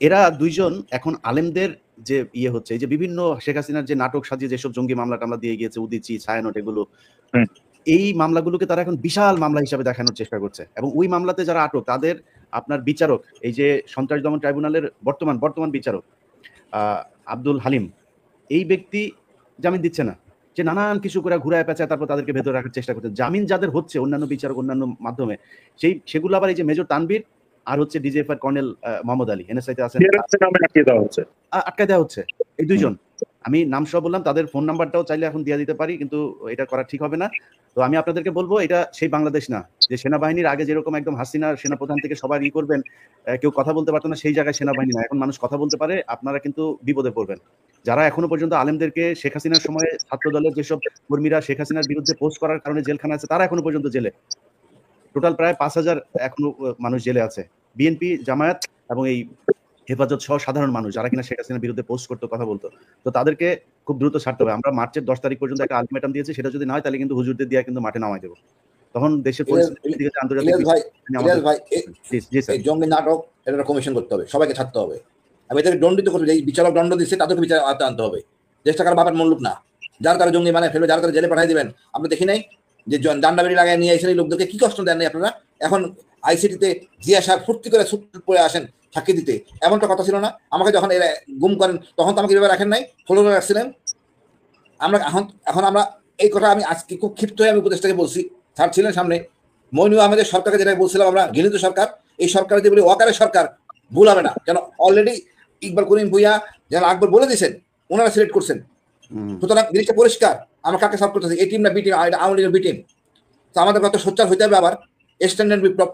এরা দুইজন এখন আলেমদের যে হচ্ছে, এই যে বিভিন্ন শেখ হাসিনার যে নাটক সাজিয়ে যেসব জঙ্গি মামলা টামলা দিয়ে গিয়েছে, উদিচি, ছায়ানট, এগুলো, এই মামলাগুলোকে তারা এখন বিশাল মামলা হিসাবে দেখানোর চেষ্টা করছে। এবং ওই মামলাতে যারা আটক তাদের আপনার বিচারক, এই যে সন্ত্রাস দমন ট্রাইব্যুনালের বর্তমান বিচারক আব্দুল হালিম, এই ব্যক্তি জামিন দিচ্ছে না, যে নানান কিছু করে ঘুরায় পেঁচায় তারপর তাদেরকে ভেতরে রাখার চেষ্টা করছে। জামিন যাদের হচ্ছে অন্যান্য বিচারক অন্যান্য মাধ্যমে, সেগুলো আবার এই যে মেজর তানভীর আর হচ্ছে DGFI colonel Mohammad Ali, NSI তে আছেন, আটকায় দেওয়া হচ্ছে। এই দুইজন, আমি নাম সহ বললাম, তাদের ফোন নাম্বারটাও চাইলে এখন দিয়ে দিতে পারি, কিন্তু এটা করা ঠিক হবে না। তো আমি আপনাদেরকে বলবো, এটা সেই বাংলাদেশ না যে সেনাবাহিনীর আগে যেরকম একদম হাসিনার সেনাপ্রধান থেকে সবাই করবেন, কেউ কথা বলতে পারতো না, সেই জায়গায় সেনাবাহিনী না। এখন মানুষ কথা বলতে পারে, আপনারা কিন্তু বিপদে পড়বেন। যারা এখনো পর্যন্ত আলেমদেরকে, শেখ হাসিনার সময় ছাত্র দলের যেসব কর্মীরা শেখ হাসিনার বিরুদ্ধে পোস্ট করার কারণে জেলখানা আছে, তারা এখনো পর্যন্ত জেলে। টোটাল প্রায় 5000 এখনো মানুষ জেলে আছে। বিএনপি, জামায়াত এবং এই হেফাজত সহ সাধারণ মানুষ যারা কিনা শেখ হাসিনার বিরুদ্ধে পোস্ট করতো, কথা বলতো, তো তাদেরকে খুব দ্রুত ছাড়তে হবে। আমরা মার্চের 10 তারিখ পর্যন্ত একটা আলটিমেটাম দিয়েছি, সেটা যদি না হয় তাহলে কিন্তু হুজুরদের দিয়ে কিন্তু মাঠে নামাই দেবো। তখন দেশের পরিস্থিতি আন্তর্জাতিক জঙ্গি নাটক এটা কমিশন করতে হবে, সবাইকে ছাড়তে হবে। আমি এদেরকে দণ্ডিত করতে, এই বিচারক দণ্ড দিচ্ছে তাদেরকে বিচার আনতে হবে। দেশটা কারো বাপের মূল্য না, যারা তারা জঙ্গি বানায় ফেলবে, যারা তারা জেলে পাঠিয়ে দিবেন। আপনি দেখি নাই যে ডান্ডাবেড়ি লাগায় নিয়ে এসে এই লোকদেরকে কি কষ্ট দেন নাই আপনারা? এখন আইসিটিতে জিয়া সাহেব ফুর্তি করে ছুট পড়ে আসেন সাক্ষী দিতে, এমনটা কথা ছিল না? আমাকে যখন এরা গুম করেন তখন তো আমাকে এভাবে রাখেন নাই, ফলো করে রাখছিলেন। আমরা এখন আমরা এই কথা আমি আজকে খুব ক্ষিপ্ত হয়ে আমি উপদেষ্টাকে বলছি, স্যার ছিলেন সামনে। মইনুল আহমেদের সরকারকে যেটা বলছিলাম, আমরা ঘৃণিত সরকার, এই সরকার যে বলি ওয়াকারের সরকার, ভুল হবে না। যেন অলরেডি ইকবাল করিম ভুইয়া যেন আকবর বলে দিয়েছেন, ওনারা সিলেক্ট করছেন। সুতরাং জিনিসটা পরিষ্কার, আমরা কাকে সাপোর্ট করতেছি, এই টিম না বি টিম, আওয়ামী লীগের বি টিম। তো আমাদের কত সোচ্চার হইতে হবে, আবার স্ট্যান্ডার্ড বিপ্লব,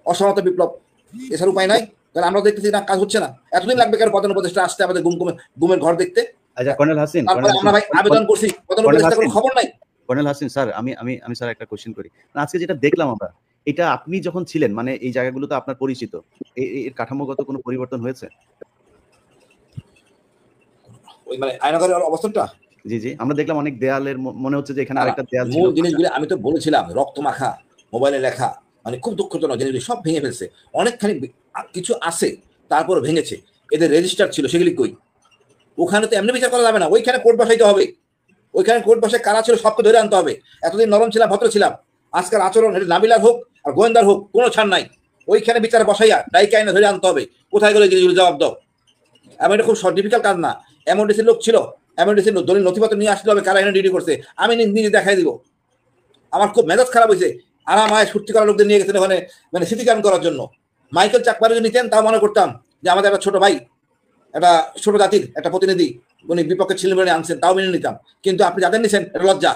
অসহমত বিপ্লব, এছাড়া উপায় নাই। কারণ আমরা দেখতেছি না, কাজ হচ্ছে না। এতদিন লাগবে কেন প্রধান উপদেষ্টা আসতে আমাদের গুমের ঘর দেখতে? আচ্ছা কর্নেল হাসিন, আমরা ভাই আবেদন করছি, প্রধান উপদেষ্টা কোনো খবর নাই। কর্নেল হাসিন স্যার, আমি স্যার একটা কোশ্চেন করি। আজকে যেটা দেখলাম আমরা, এটা আপনি যখন ছিলেন, মানে এই জায়গাগুলো তো আপনার পরিচিত, এর কাঠামোগত কোনো পরিবর্তন হয়েছে? ওই মানে আয়নাঘরের অবস্থাটা, জি জি, আমরা দেখলাম অনেক দেয়ালের, মনে হচ্ছে যে এখানে আরেকটা দেয়াল ছিল। মূল জিনিসগুলো আমি তো বলেছিলাম, রক্ত মাখা, মোবাইলে লেখা, মানে খুব দুঃখজনক জিনিসগুলি সব ভেঙে ফেলছে। অনেকখানি কিছু আছে তারপর ভেঙেছে। এদের রেজিস্টার ছিল, সেগুলি কই? ওখানে তো এমনি বিচার করা যাবে না, ওইখানে কোর্ট বসাইতে হবে। ওইখানে কোর্ট বসে কারা ছিল সবকে ধরে আনতে হবে। এতদিন নরম ছিলাম, ভদ্র ছিলাম, আজকের আচরণ, এটা নাবিলার হোক আর গোয়েন্দার হোক, কোনো ছাড় নাই। ওইখানে বিচারে বসাইয়া ডাইকে আইনে ধরে আনতে হবে। কোথায় গেলে জিনিসগুলো জবাব দাও। এমন এটা খুব ডিফিকাল্ট কাজ না। এমওডিসির লোক ছিল, এমওডিসির দলিল নথিপত্র নিয়ে আসতে হবে, কারা এনে ডিউটি করছে আমি নিজে দেখাই দিব। আমার খুব মেজাজ খারাপ হয়েছে, আরামায় সত্যি করা লোকদের নিয়ে গেছেন ওখানে, মানে স্মৃতিকারণ করার জন্য। মাইকেল চাকমার যদি নিতেন তাও মনে করতাম যে আমাদের একটা ছোট ভাই, একটা ছোট জাতির একটা প্রতিনিধি, উনি বিপক্ষে ছিলেন বলে আনছেন, তাও মেনে নিতাম। কিন্তু আপনি যাদের নিছেন এটা লজ্জা।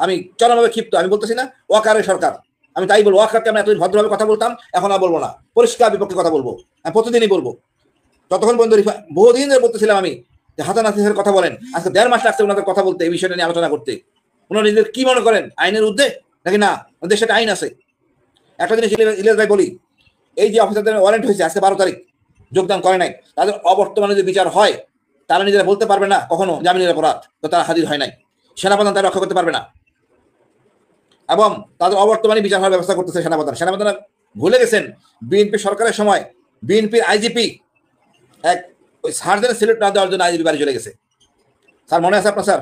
আমি চরমভাবে ক্ষিপ্ত। আমি বলতেছি না ওয়াকারের সরকার, আমি তাই বলবো। ওয়াকারকে আমি এতদিন ভদ্রভাবে কথা বলতাম, এখন আর বলবো না, পরিষ্কার বিপক্ষে কথা বলবো। আমি প্রতিদিনই বলবো, যতক্ষণ পর্যন্ত বহুদিন ধরে বলতেছিলাম আমি যে হাসান হাসিনের কথা বলেন। আজকে 1.5 মাস লাগছে ওনাদের কথা বলতে, এই বিষয়টা নিয়ে আলোচনা করতে। ওনারা নিজেদের কি মনে করেন, আইনের ঊর্ধ্বে নাকি না? দেশে একটা আইন আছে। একটা জিনিস ইলিয়াস ভাই বলি, এই যে অফিসারদের ওয়ারেন্ট হয়েছে আজকে 12 তারিখ, যোগদান করে নাই, তাদের অবর্তমানে যদি বিচার হয়, তারা নিজেরা বলতে পারবে না কখনো জামিনের অপরাধ, তো তারা হাজির হয় নাই। সেনাপ্রধান তারা রক্ষা করতে পারবে না, এবং তাদের অবর্তমানে বিচার হওয়ার ব্যবস্থা করতেছে সেনাপ্রধান ভুলে গেছেন বিএনপি সরকারের সময় বিএনপির আইজিপি এক ওই সার্জেন্ট স্যালুট না দেওয়ার জন্য আইজিপি বাড়ি চলে গেছে। স্যার মনে আছে আপনার? স্যার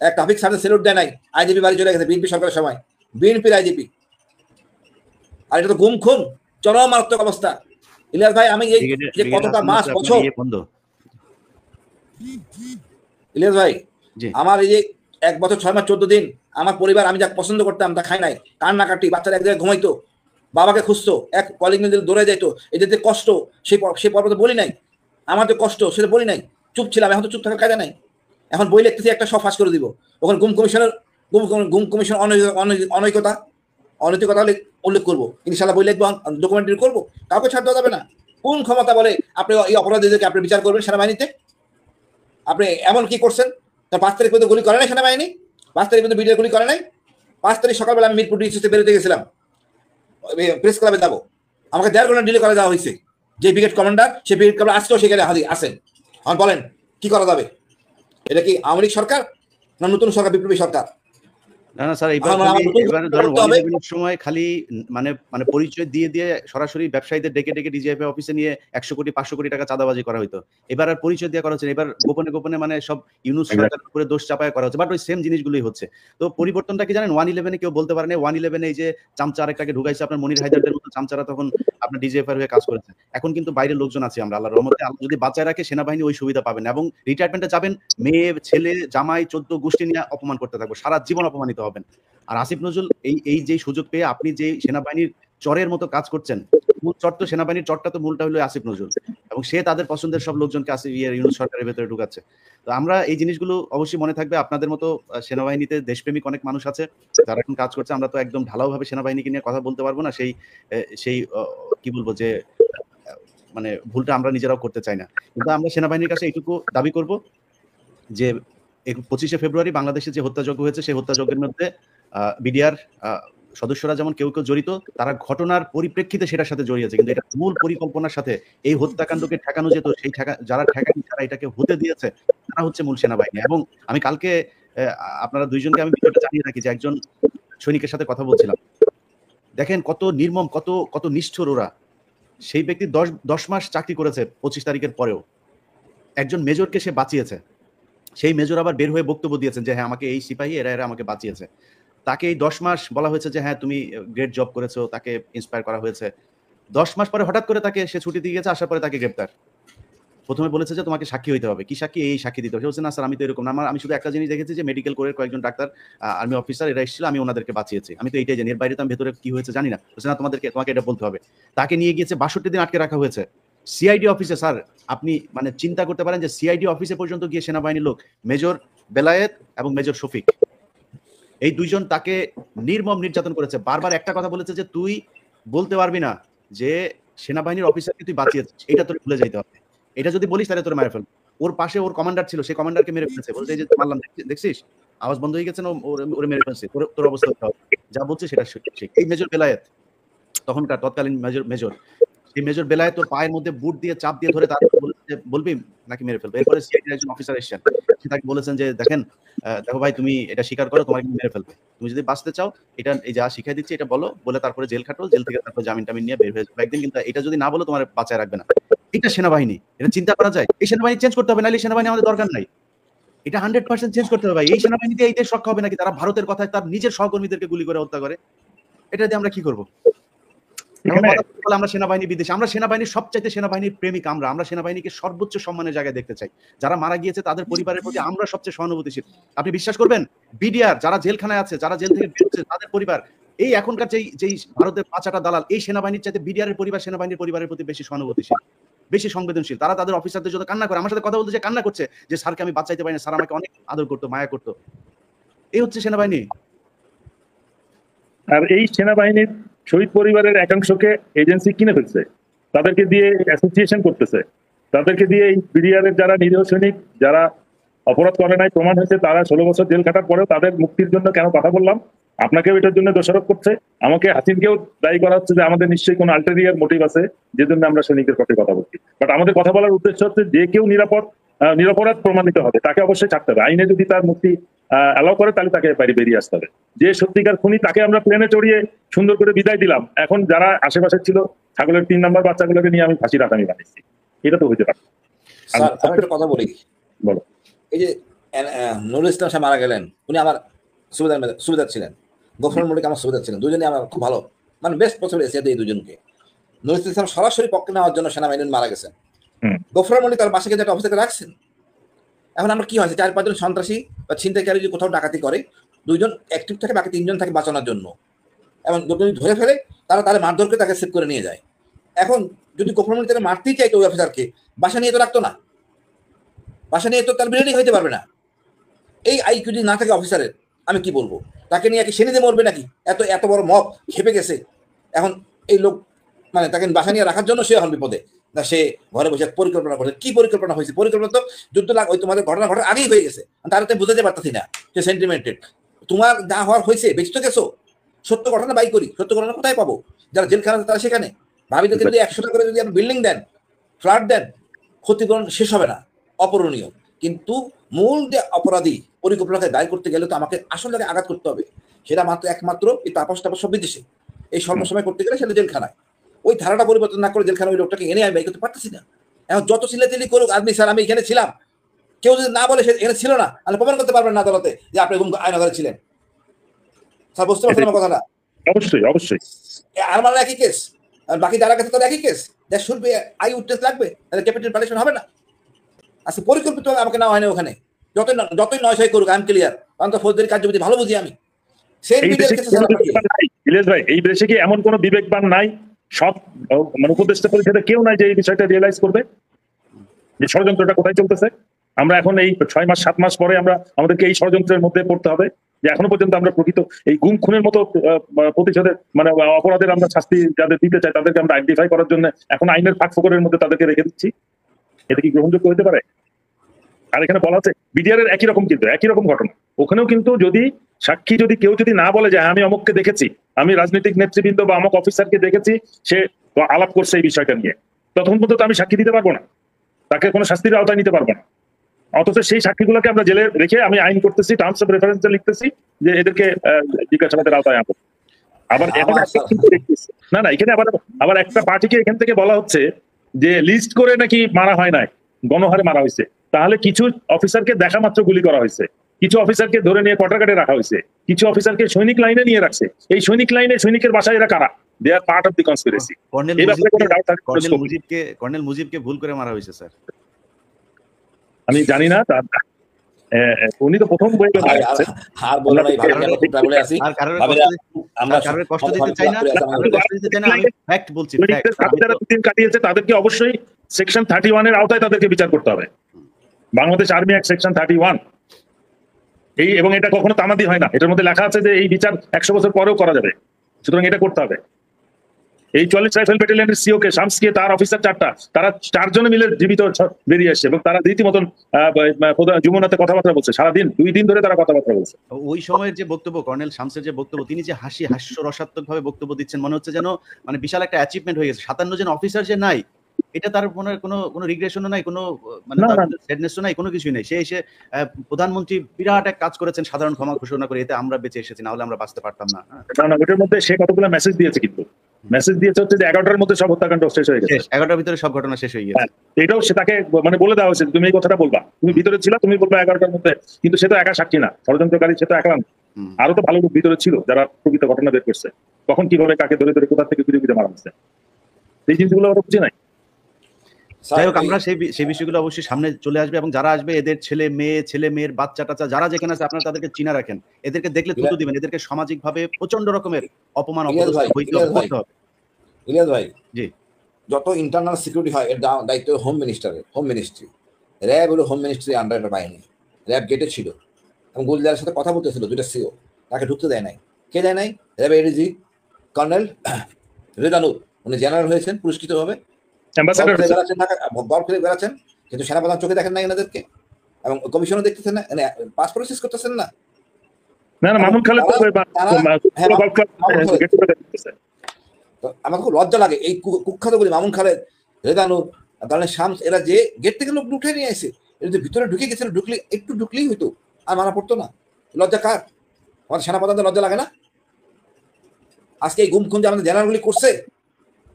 এক ট্রাফিক সার্জেন্ট স্যালুট দেয় নাই, আইজিপি বাড়ি চলে গেছে বিএনপি সরকারের সময়, বিএনপির আইজিপি। আর এটা তো গুম খুন, চরম মারাত্মক অবস্থা। ইলিয়াস ভাই, আমি এই যে কতটা মাস বছর, ইলিয়াস ভাই আমার এই যে 1 বছর 6 মাস 14 দিন আমার পরিবার, আমি যা পছন্দ করতাম তা খাই নাই। কান্নাকাটি, বাচ্চারা এক জায়গায় ঘুমাইতো, বাবাকে খুঁজতো, এক কলিং দিলে দৌড়ে যাইতো। এদের যে কষ্ট সেই পর্ব তো বলি নাই। আমার যে কষ্ট সেটা বলি নাই, চুপ ছিলাম, এখন তো চুপ থাকার কাজে নাই। এখন বই লিখতেছি, একটা সব ফাঁস করে দিব। ওখানে গুম কমিশন অনৈতিকতা উল্লেখ করবো, ইনশাল্লাহ বই লিখবো, ডকুমেন্টারি করবো, কাউকে ছাড় দেওয়া যাবে না। কোন ক্ষমতা বলে আপনি এই অপরাধীদেরকে আপনি বিচার করবেন সেনাবাহিনীতে? আপনি এমন কি করছেন? তার 5 তারিখ পর্যন্ত গুলি করে নাই সেনাবাহিনী, 5 তারিখ পর্যন্ত ভিডিও গুলি করে নাই। 5 তারিখ সকালবেলা আমি মিরপুর ডিসিতে বেরোতে গেছিলাম, প্রেস ক্লাবে যাবো, আমাকে 1.5 ঘন্টা ডিলে করে দেওয়া হয়েছে। যে ব্রিগেড কমান্ডার, সে ব্রিগেড কমান্ডার আজকেও সেখানে আসেন। এখন বলেন কি করা যাবে? এটা কি আওয়ামী লীগ সরকার না নতুন সরকার, বিপ্লবী সরকার? না না স্যার, এবার ধরেন 111 সময় খালি মানে পরিচয় দিয়ে দিয়ে সরাসরি ব্যবসায়ীদের ডেকে ডেকে ডিজিএফ অফিসে নিয়ে 100 কোটি 500 কোটি টাকা চাঁদাবাজি করা হইতো। এবার আর পরিচয় দিয়ে করা হচ্ছে, এবার গোপনে গোপনে মানে সব ইউনূস সরকারের উপরে দোষ চাপায় করা হচ্ছে, বাট ওই সেম জিনিসগুলোই হচ্ছে। তো পরিবর্তনটা কি জানেন, 111-এ কেউ বলতে পারে না 111-এ এই যে চামচা আরেকটাকে ঢুকাইছে আপনার মনির হায়দারদের মতো চামচারা তখন আপনার ডিজিএফ এর হয়ে কাজ করেছে। এখন কিন্তু বাইরের লোকজন আছে, আমরা আল্লাহর রহমতে, আল্লাহ যদি বাঁচায় রাখে সেনাবাহিনী ওই সুবিধা পাবেন এবং রিটায়ারমেন্টে যাবেন, মেয়ে ছেলে জামাই 14 গোষ্ঠী নিয়ে অপমান করতে থাকবো, সারা জীবন অপমানিত হবেন। আর আসিফ নজরুল এই যে সুযোগ পেয়ে আপনি যে সেনাবাহিনীর চরের মতো কাজ করছেন, মূল চর তো সেনাবাহিনীর চরটা তো মূলটা হলো আসিফ নজরুল, এবং সে তাদের পছন্দের সব লোকজনকে ইউনূস সরকারের ভেতরে ঢুকাচ্ছে। তো আমরা এই জিনিসগুলো অবশ্যই মনে থাকবে। আপনাদের মতো সেনাবাহিনীতে দেশপ্রেমিক অনেক মানুষ আছে যারা এখন কাজ করছে, আমরা তো একদম ঢালাওভাবে সেনাবাহিনীকে নিয়ে কথা বলতে পারবো না, সেই কি বলবো যে মানে ভুলটা আমরা নিজেরাও করতে চাই না। কিন্তু আমরা সেনাবাহিনীর কাছে এইটুকু দাবি করব যে 25শে ফেব্রুয়ারি বাংলাদেশে যে হত্যাযজ্ঞ হয়েছে, সেই হত্যাযজ্ঞের মধ্যে বিডিআর সদস্যরা যেমন কেউ কেউ জড়িত, তারা ঘটনার পরিপ্রেক্ষিতে সেটার সাথে জড়িয়েছে, কিন্তু এটা মূল পরিকল্পনার সাথে এই হত্যাকাণ্ডকে ঠেকানো যেত, সেই যারা ঠেকানি, যারা এটাকে হতে দিয়েছে, তারা হচ্ছে মূল সেনাবাহিনী। এবং আমি কালকে আপনারা দুইজনকে আমি বিষয়টা জানিয়ে রাখি যে একজন সৈনিকের সাথে কথা বলছিলাম, দেখেন কত নির্মম, কত নিষ্ঠুর ওরা। সেই ব্যক্তি 10 মাস চাকরি করেছে 25 তারিখের পরেও, একজন মেজরকে সে বাঁচিয়েছে। সেই মেজর আবার বের হয়ে বক্তব্য দিয়েছেন যে হ্যাঁ আমাকে এই সিপাহী এরা আমাকে বাঁচিয়েছে। তাকে এই 10 মাস বলা হয়েছে যে হ্যাঁ তুমি গ্রেট জব করেছো, তাকে ইন্সপায়ার করা হয়েছে। 10 মাস পরে হঠাৎ করে তাকে সে ছুটি দিয়ে গেছে, আসার পরে তাকে গ্রেপ্তার। প্রথমে বলেছে যে তোমাকে সাক্ষী হইতে হবে, কি সাক্ষী? এই সাক্ষী দিতে হবে। সে বলছে না স্যার আমি তো এরকম না, আমি শুধু একটা জিনিস দেখেছি যে মেডিকেল কোরের কয়েকজন ডাক্তার, আর্মি অফিসার এরা এসেছিল, আমি ওনাদেরকে বাঁচিয়েছি, আমি তো এইটাই জানি, এর বাইরে তো আমি ভেতরে কি হয়েছে জানি না। বলছে না তোমাকে এটা বলতে হবে। তাকে নিয়ে গিয়েছে 62 দিন আটকে রাখা হয়েছে সিআইডি অফিসে। স্যার আপনি মানে চিন্তা করতে পারেন যে সিআইডি অফিসে পর্যন্ত গিয়ে সেনাবাহিনীর লোক, মেজর বেলায়েত এবং মেজর শফিক, এই দুইজন তাকে নির্মম নির্যাতন করেছে। বারবার একটা কথা বলেছে যে তুই বলতে পারবি না যে সেনাবাহিনীর অফিসারকে তুই বাঁচিয়েছিস, এটা তোর ভুলে যাইতে হবে, এটা যদি বলিস তাহলে তোর মেরে ফেলবে। ওর পাশে ওর কমান্ডার ছিল, সেই কমান্ডারকে মেরে ফেলেছে, বলছে এই যে মারলাম দেখছিস, আওয়াজ বন্ধ হয়ে গেছে না, ওরে মেরে ফেলছে, তোর অবস্থা যা বলছে সেটা ঠিক। এই মেজর বেলায়েত তখনকার তৎকালীন মেজর, এই মেজর বেলায়েত তোর পায়ের মধ্যে বুট দিয়ে চাপ দিয়ে ধরে তারপর বলবি নাকি মেরে ফেলবে। এরপরে সিআইডির একজন অফিসার এসেছেন, তাকে বলেছেন যে দেখেন দেখো ভাই তুমি এটা স্বীকার করো, তোমাকে মেরে ফেলবে, তুমি যদি বাঁচতে চাও এটা এই যা শিখাই দিচ্ছি এটা বলো, বলে তারপরে জেল খাটো, জেল থেকে তারপর জামিন টামিন নিয়ে বের হয়ে যাবে একদিন, কিন্তু এটা যদি না বলো তোমার বাঁচায় রাখবে না। এটা সেনাবাহিনী, এটা চিন্তা করা যায়? এই সেনাবাহিনী চেঞ্জ করতে হবে, নাহলে সেনাবাহিনী আমাদের দরকার নাই। এটা 100% চেঞ্জ করতে হবে ভাই। এই সেনাবাহিনীতে এই দেশ রক্ষা হবে নাকি? তারা ভারতের কথায় তার নিজের সহকর্মীদেরকে গুলি করে হত্যা করে, এটা দিয়ে আমরা কি করবো? আমরা সেনাবাহিনী বিদেশে, আমরা সেনাবাহিনীর সবচাইতে সেনাবাহিনীর প্রেমিক, আমরা সেনাবাহিনীকে সর্বোচ্চ সম্মানের জায়গায় দেখতে চাই। যারা মারা গিয়েছে তাদের পরিবারের প্রতি আমরা সবচেয়ে সহানুভূতিশীল। আপনি বিশ্বাস করবেন, বিডিআর যারা জেলখানায় আছে, যারা জেল থেকে বেরোচ্ছে, তাদের পরিবার, এই এখনকার যেই ভারতের পাঁচাটা দালাল, এই সেনাবাহিনীর চাইতে বিডিআর এর পরিবার সেনাবাহিনীর পরিবারের প্রতি বেশি সহানুভূতিশীল, বেশি সংবেদনশীল। তারা তাদের অফিসারদের জন্য কান্না করে, আমার সাথে কথা বলতে যে কান্না করছে যে স্যারকে আমি বাঁচাইতে পারি না, স্যার আমাকে অনেক আদর করতো, মায়া করতো। এই হচ্ছে সেনাবাহিনী। আর এই সেনাবাহিনীর শহীদ পরিবারের একাংশকে এজেন্সি কিনে ফেলছে, তাদেরকে দিয়ে অ্যাসোসিয়েশন করতেছে, তাদেরকে দিয়ে এই বিডিআর এর যারা নিরীহ সৈনিক, যারা অপরাধ করে নাই, প্রমাণ হয়েছে, তারা 16 বছর জেল খাটার পরেও তাদের মুক্তির জন্য কেন কথা বললাম, আপনাকেও এটার জন্য দোষারোপ করছে, আমাকে হাসিনকেও দায়ী করা হচ্ছে যে আমাদের নিশ্চয়ই কোনো আল্টেরিয়ার মোটিভ আছে যে জন্য আমরা সৈনিকদের পক্ষে কথা বলছি। বাট আমাদের কথা বলার উদ্দেশ্য হচ্ছে যে কেউ নিরাপরাধ প্রমাণিত হবে তাকে অবশ্যই ছাড়তে হবে, আইনে যদি তার মুক্তি অ্যালাউ করে তাহলে তাকে বাইরে বেরিয়ে আসতে হবে। যে সত্যিকার খুনি তাকে আমরা প্লেনে চড়িয়ে সুন্দর করে বিদায় দিলাম, এখন যারা আশেপাশে ছিল ছাগলের 3 নম্বর বাচ্চাগুলোকে নিয়ে আমি ফাঁসির আসামি বানিয়েছি, এটা তো হইতে পারে। একটা কথা বলি, বলো। এই যে নুরুল ইসলাম সাহেব মারা গেলেন, উনি আমার সুবিধার ছিলেন, গফর মল্লিক আমার সুবিধার ছিলেন, দুজনে আমার খুব ভালো, মানে বেস্ট পছন্দ এসে এই দুজনকে। নুরুল ইসলাম সরাসরি পক্ষে নেওয়ার জন্য সেনাবাহিনী মারা গেছেন, গফর মল্লিক তার বাসাকে একটা অফিসে রাখছেন। এখন আমরা কি হয়েছে, 4-5 জন সন্ত্রাসী বা ছিনতাইকারী যদি কোথাও ডাকাতি করে, 2 জন অ্যাক্টিভ থাকে, বাকি 3 জন থাকে বাঁচানোর জন্য, এবং যদি ধরে ফেলে তারা তাহলে মারধর করে তাকে সেভ করে নিয়ে যায়। এখন যদি গোপন তারা মারতেই চাইতো ওই অফিসারকে, বাসা নিয়ে তো রাখতো না, বাসা নিয়ে তো তার বিরিয়ানি হইতে পারবে না। এই আইকিউ যদি না থাকে অফিসারের, আমি কি বলবো, তাকে নিয়ে কি সেনিতে মরবে নাকি? এত এত বড় মব খেপে গেছে এখন এই লোক, মানে তাকে বাসা নিয়ে রাখার জন্য সে এখন বিপদে না, সে ঘরে বসে পরিকল্পনা করছে। কি পরিকল্পনা হয়েছে? পরিকল্পনা তো যুদ্ধ ওই তোমাদের ঘটনা ঘটার আগেই হয়ে গেছে, তারা তো বুঝাতে পারতেছি না সে সেন্টিমেন্টেড। তোমার যা হওয়ার হয়েছে বেঁচে তো গেছো, সত্য ঘটনা বাই করি, সত্য ঘটনা কোথায় পাবো? যারা জেলখানা তারা সেখানে। ভাবিদেরকে যদি 100টা করে যদি আপনি বিল্ডিং দেন, ফ্ল্যাট দেন, ক্ষতিপূরণ শেষ হবে না, অপূরণীয়। কিন্তু মূল যে অপরাধী পরিকল্পনাকে দায় করতে গেলে তো আমাকে আসলে আঘাত করতে হবে। সেটা একমাত্র এই তাপস সব বিদেশে এই স্বল্প সময় করতে গেলে সেটা জেলখানায়। ওই ধারাটা পরিবর্তন না করে জেলখানা ওই লোকটাকে এনে আমি বাই করতে পারতেছি না। এখন যত চিল্লাচিল্লি করুক আদমি, স্যার আমি এখানে ছিলাম, কেউ যদি না বলে সে এখানে ছিল না, তাহলে প্রমাণ করতে পারবেন না আদালতে যে আপনি আয়নাঘরে ছিলেন। স্যার বুঝতে পারছেন আমার কথাটা? অবশ্যই অবশ্যই। আর মানে একই কেস, আর বাকি যারা কাছে তাদের একই case. That should be I witness লাগবে, তাহলে ক্যাপিটাল পানিশমেন্ট হবে না। আচ্ছা পরিকল্পিত আমাকে নেওয়া হয়নি ওখানে, যতই নয় ছয় করুক, আই এম ক্লিয়ার, কারণ তো ফৌজদারি কার্যবিধি ভালো বুঝি আমি। ভাই এই দেশে কি এমন কোন বিবেকবান নাই, সব মানে উপদেষ্টা পরিষদে কেউ নাই যে এই বিষয়টা রিয়েলাইজ করবে যে ষড়যন্ত্রটা কোথায় চলতেছে? আমরা এখন এই 6 মাস 7 মাস পরে আমাদেরকে এই ষড়যন্ত্রের মধ্যে পড়তে হবে যে এখনো পর্যন্ত আমরা প্রকৃত এই গুম খুনের মতো প্রতিশোধের মানে অপরাধের আমরা শাস্তি যাদের দিতে চাই তাদেরকে আমরা আইডেন্টিফাই করার জন্য এখন আইনের ফাঁকফোকরের মধ্যে তাদেরকে রেখে দিচ্ছি। এটা কি গ্রহণযোগ্য হতে পারে? আর এখানে বলা আছে বিডিআর এর একই রকম, কিন্তু একই রকম ঘটনা ওখানেও কিন্তু যদি সাক্ষী যদি কেউ যদি না বলে যে আমি অমুককে দেখেছি, আমি রাজনৈতিক নেতৃবৃন্দ বা অমুক অফিসারকে দেখেছি, সে আলাপ করছে এই বিষয়টা নিয়ে, ততক্ষণ পর্যন্ত আমি সাক্ষী দিতে পারবো না, তাকে কোনো শাস্তির আওতায় নিতে পারবো না। অথচ সেই সাক্ষীগুলোকে আমরা জেলে রেখে আমি আইন করতেছি, টার্মস অফ রেফারেন্সে লিখতেছি যে এদেরকে জিজ্ঞাসাবাদের আওতায় আনবো। আবার এখন না না এখানে আবার একটা পার্টিকে এখান থেকে বলা হচ্ছে যে লিস্ট করে নাকি মারা হয় নাই, গণহারে মারা হয়েছে। তাহলে কিছু অফিসারকে দেখা মাত্র গুলি করা হয়েছে, কিছু অফিসারকে ধরে নিয়ে কোয়ার্টার রাখা হয়েছে, কিছু অফিসারকে সৈনিক লাইনে নিয়ে রাখছে। এই সৈনিক লাইনে সৈনিকের বাসায় এরা কারা? They are part of the conspiracy. Colonel মুজিবকে ভুল করে মারা হয়েছে স্যার। আমি জানি না, উনি তো প্রথম বই কাটিয়েছে, তাদেরকে অবশ্যই সেকশন 31 এর আওতায় তাদেরকে বিচার করতে হবে। বাংলাদেশ আর্মি অ্যাক্ট সেকশন 31 এই, এবং এটা কখনো তামাদি হয় না, এটার মধ্যে লেখা আছে যে এই বিচার 100 বছর পরেও করা যাবে, সুতরাং এটা করতে হবে। এই 44 রাইফেল ব্যাটালিয়নের সিও কে শামসকে তার অফিসার 4টা, তারা 4 জনে মিলে জীবিত বেরিয়ে এসছে এবং তারা রীতিমতন যমুনাতে কথাবার্তা বলছে, সারাদিন 2 দিন ধরে তারা কথাবার্তা বলছে। ওই সময়ের যে বক্তব্য, কর্নেল শামসের যে বক্তব্য, তিনি যে হাস্যরসাত্মক ভাবে বক্তব্য দিচ্ছেন, মনে হচ্ছে যেন মানে বিশাল একটা অ্যাচিভমেন্ট হয়ে গেছে। 57 জন অফিসার যে নাই, এটা তার মনে কোনো রিগ্রেশনও নাই, কোনো মানে স্যাডনেসও নাই, কোনো কিছুই নেই। সে এসে প্রধানমন্ত্রী বিরাট এক কাজ করেছেন, সাধারণ ক্ষমা ঘোষণা করে, এতে আমরা বেঁচে এসেছি, না হলে আমরা বাঁচতে পারতাম না। না ওটার মধ্যে সে কতগুলো মেসেজ দিয়েছে, কিন্তু মেসেজ দিয়েছে হচ্ছে যে 11টার মধ্যে সব হত্যাকাণ্ড শেষ হয়ে গেছে, 11টার ভিতরে সব ঘটনা শেষ হয়ে গেছে। এটাও সে তাকে মানে বলে দেওয়া হয়েছে তুমি এই কথাটা বলবা, তুমি ভিতরে ছিল, তুমি বলবা 11টার মধ্যে। কিন্তু সে তো একা সাক্ষী না, ষড়যন্ত্রকারী সে তো একলা না, আরো তো ভালো লোক ভিতরে ছিল যারা প্রকৃত ঘটনা বের করছে, কখন কিভাবে কাকে ধরে ধরে কোথা থেকে ঘুরে মারা হচ্ছে, এই জিনিসগুলো ওরা বুঝে নাই। যাই হোক, আমরা সেই বিষয়গুলো অবশ্যই সামনে চলে আসবে, এবং যারা আসবে এদের ছেলে মেয়ের বাচ্চা টাচ্চা যারা যেখানে আছে আপনারা তাদেরকে চিনা রাখেন, এদেরকে দেখলে থুতু দিবেন, এদেরকে সামাজিক ভাবে প্রচন্ড রকমের অপমান ইলিয়াস ভাই, জি, যত ইন্টারনাল সিকিউরিটি হয় এর দায়িত্ব হোম মিনিস্ট্রি। র্যাব হলো হোম মিনিস্ট্রি আন্ডার একটা বাহিনী। র্যাব গেটে ছিল এবং গুলজারের সাথে কথা বলতেছিল 2টা সিও, তাকে ঢুকতে দেয় নাই। কে দেয় নাই? র্যাব এডিজি কর্নেল রেদানুর, উনি জেনারেল হয়েছেন পুরস্কৃতভাবে, বেড়াচ্ছেন, কিন্তু সেনাপ্রধান চোখে দেখেন না এনাদেরকে, এবং কমিশনও দেখতেছেন না, পাস প্রসেস করতেছেন না। মামুন খালেদ আমার খুব লজ্জা লাগে এই কুখ্যাত বলি মামুন খালেদ, রেদানুর, তাহলে শামস, এরা যে গেট থেকে লোক উঠে নিয়ে আসে, এরা যে ভিতরে ঢুকে গেছিল, একটু ঢুকলেই হইতো, আর মানা পড়তো না। লজ্জা কার? আমাদের সেনাপ্রধানদের লজ্জা লাগে না? আজকে এই গুম খুন যে আমাদের জেনারেলগুলি করছে,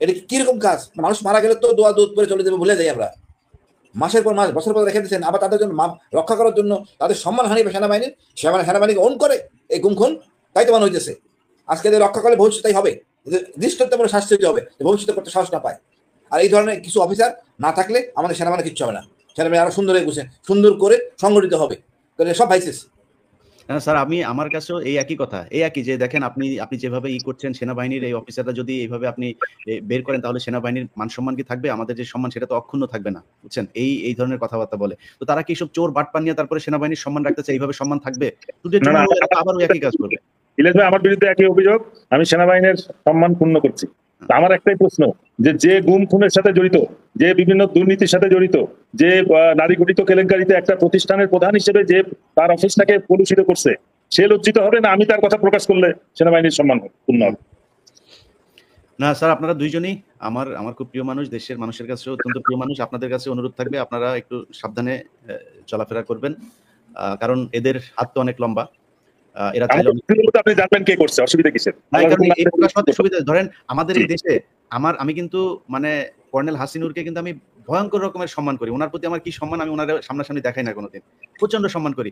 এটা কিরকম কাজ? মানুষ মারা গেলে তো দোয়া দুধ করে চলে যাবে, ভুলে যাই আমরা। মাসের পর মাস, বছর পর রেখে দিচ্ছেন, আবার তাদের জন্য রক্ষা করার জন্য তাদের সম্মান হানি সেনাবাহিনীর, সেনাবাহিনীকে অন করে এই গুম খুন দায়িত্ববান হইতেছে। আজকে এদের রক্ষা করলে ভবিষ্যৎ তাই হবে, দৃষ্টান্তমূলক শাস্তি হতে হবে, ভবিষ্যতে করতে সাহস না পায়। আর এই ধরনের কিছু অফিসার না থাকলে আমাদের সেনাবাহিনী কিচ্ছু হবে না, সেনাবাহিনী আরো সুন্দর হয়ে সুন্দর করে সংগঠিত হবে, সব ভাইসেস। না স্যার, আমার কাছেও এই একই কথা, এই একই যে দেখেন আপনি যেভাবে করছেন, সেনাবাহিনীর এই অফিসাররা যদি এইভাবে আপনি বের করেন, তাহলে সেনাবাহিনীর মান সম্মান কি থাকবে? আমাদের যে সম্মান, সেটা তো অক্ষুণ্ণ থাকবে না, বুঝছেন? এই ধরনের কথাবার্তা বলে তো তারা কি সব চোর বাটপার নিয়ে তারপরে সেনাবাহিনীর সম্মান রাখতে চায়? এইভাবে সম্মান থাকবে? দুধের না, জন্য না, আবার ওই একই কাজ করবে। ইলিয়াস ভাই, আমার বিরুদ্ধে একই অভিযোগ, আমি সেনাবাহিনীর সম্মান ক্ষুণ্ণ করছি। তা আমার একটাই প্রশ্ন, যে গুম খুনের সাথে জড়িত, যে বিভিন্ন দুর্নীতির সাথে জড়িত, যে নারী গঠিত কেলেঙ্কারিতে একটা প্রতিষ্ঠানের প্রধান হিসেবে যে তার অফিসটাকে কলুষিত করছে, সে লজ্জিত হবে না আমি তার কথা প্রকাশ করলে সেনাবাহিনীর সম্মান ক্ষুণ্ণ হবে? না স্যার, আপনারা দুইজনই আমার খুব প্রিয় মানুষ, দেশের মানুষের কাছে অত্যন্ত প্রিয় মানুষ। আপনাদের কাছে অনুরোধ থাকবে, আপনারা একটু সাবধানে চলাফেরা করবেন, কারণ এদের হাত তো অনেক লম্বা। এরা চাইলে আপনি জানবেন কে করছে, অসুবিধা কিসের? এই প্রকাশ হতে সুবিধা। ধরেন আমাদের এই দেশে আমি কিন্তু মানে কর্নেল হাসিনুরকে কিন্তু আমি ভয়ঙ্কর রকমের সম্মান করি। ওনার প্রতি আমার কি সম্মান, আমি ওনার সামনাসামনি দেখাই না কোনোদিন, প্রচন্ড সম্মান করি।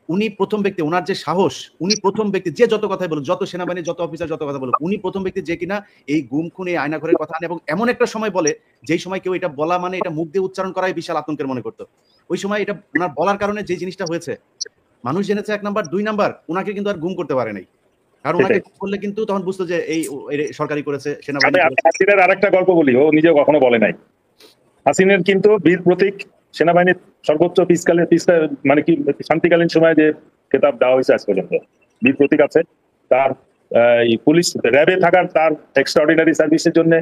উনি প্রথম ব্যক্তি, ওনার যে সাহস, উনি প্রথম ব্যক্তি যে যত কথাই বলুক, যত সেনাবাহিনীর যত অফিসার যত কথা বলুক, উনি প্রথম ব্যক্তি যে কিনা এই গুম খুন, এই আয়নাঘরের কথা আনে, এবং এমন একটা সময় বলে যেই সময় কেউ এটা বলা মানে এটা মুখ দিয়ে উচ্চারণ করাই বিশাল আতঙ্কের মনে করতো। ওই সময় এটা ওনার বলার কারণে যে জিনিসটা হয়েছে, মানুষ জেনেছে 1 নাম্বার, 2 নাম্বার ওনাকে কিন্তু আর গুম করতে পারে নাই, কারণ ওনাকে করলে কিন্তু তখন বুঝতো যে এই সরকারি করেছে, সেনাবাহিনী করেছে। হাসিনের আরেকটা গল্প বলি, ও নিজে কখনো বলে নাই। হাসিনের কিন্তু বীর প্রতীক সেনাবাহিনীর সর্বোচ্চ মানে কি শান্তিকালীন সময়ে যে খেতাব দেওয়া হয়েছে আজ পর্যন্ত, বীর প্রতীক আছে তার। পুলিশ র্যাবে থাকার তার এক্সট্রাঅর্ডিনারি সার্ভিসের জন্য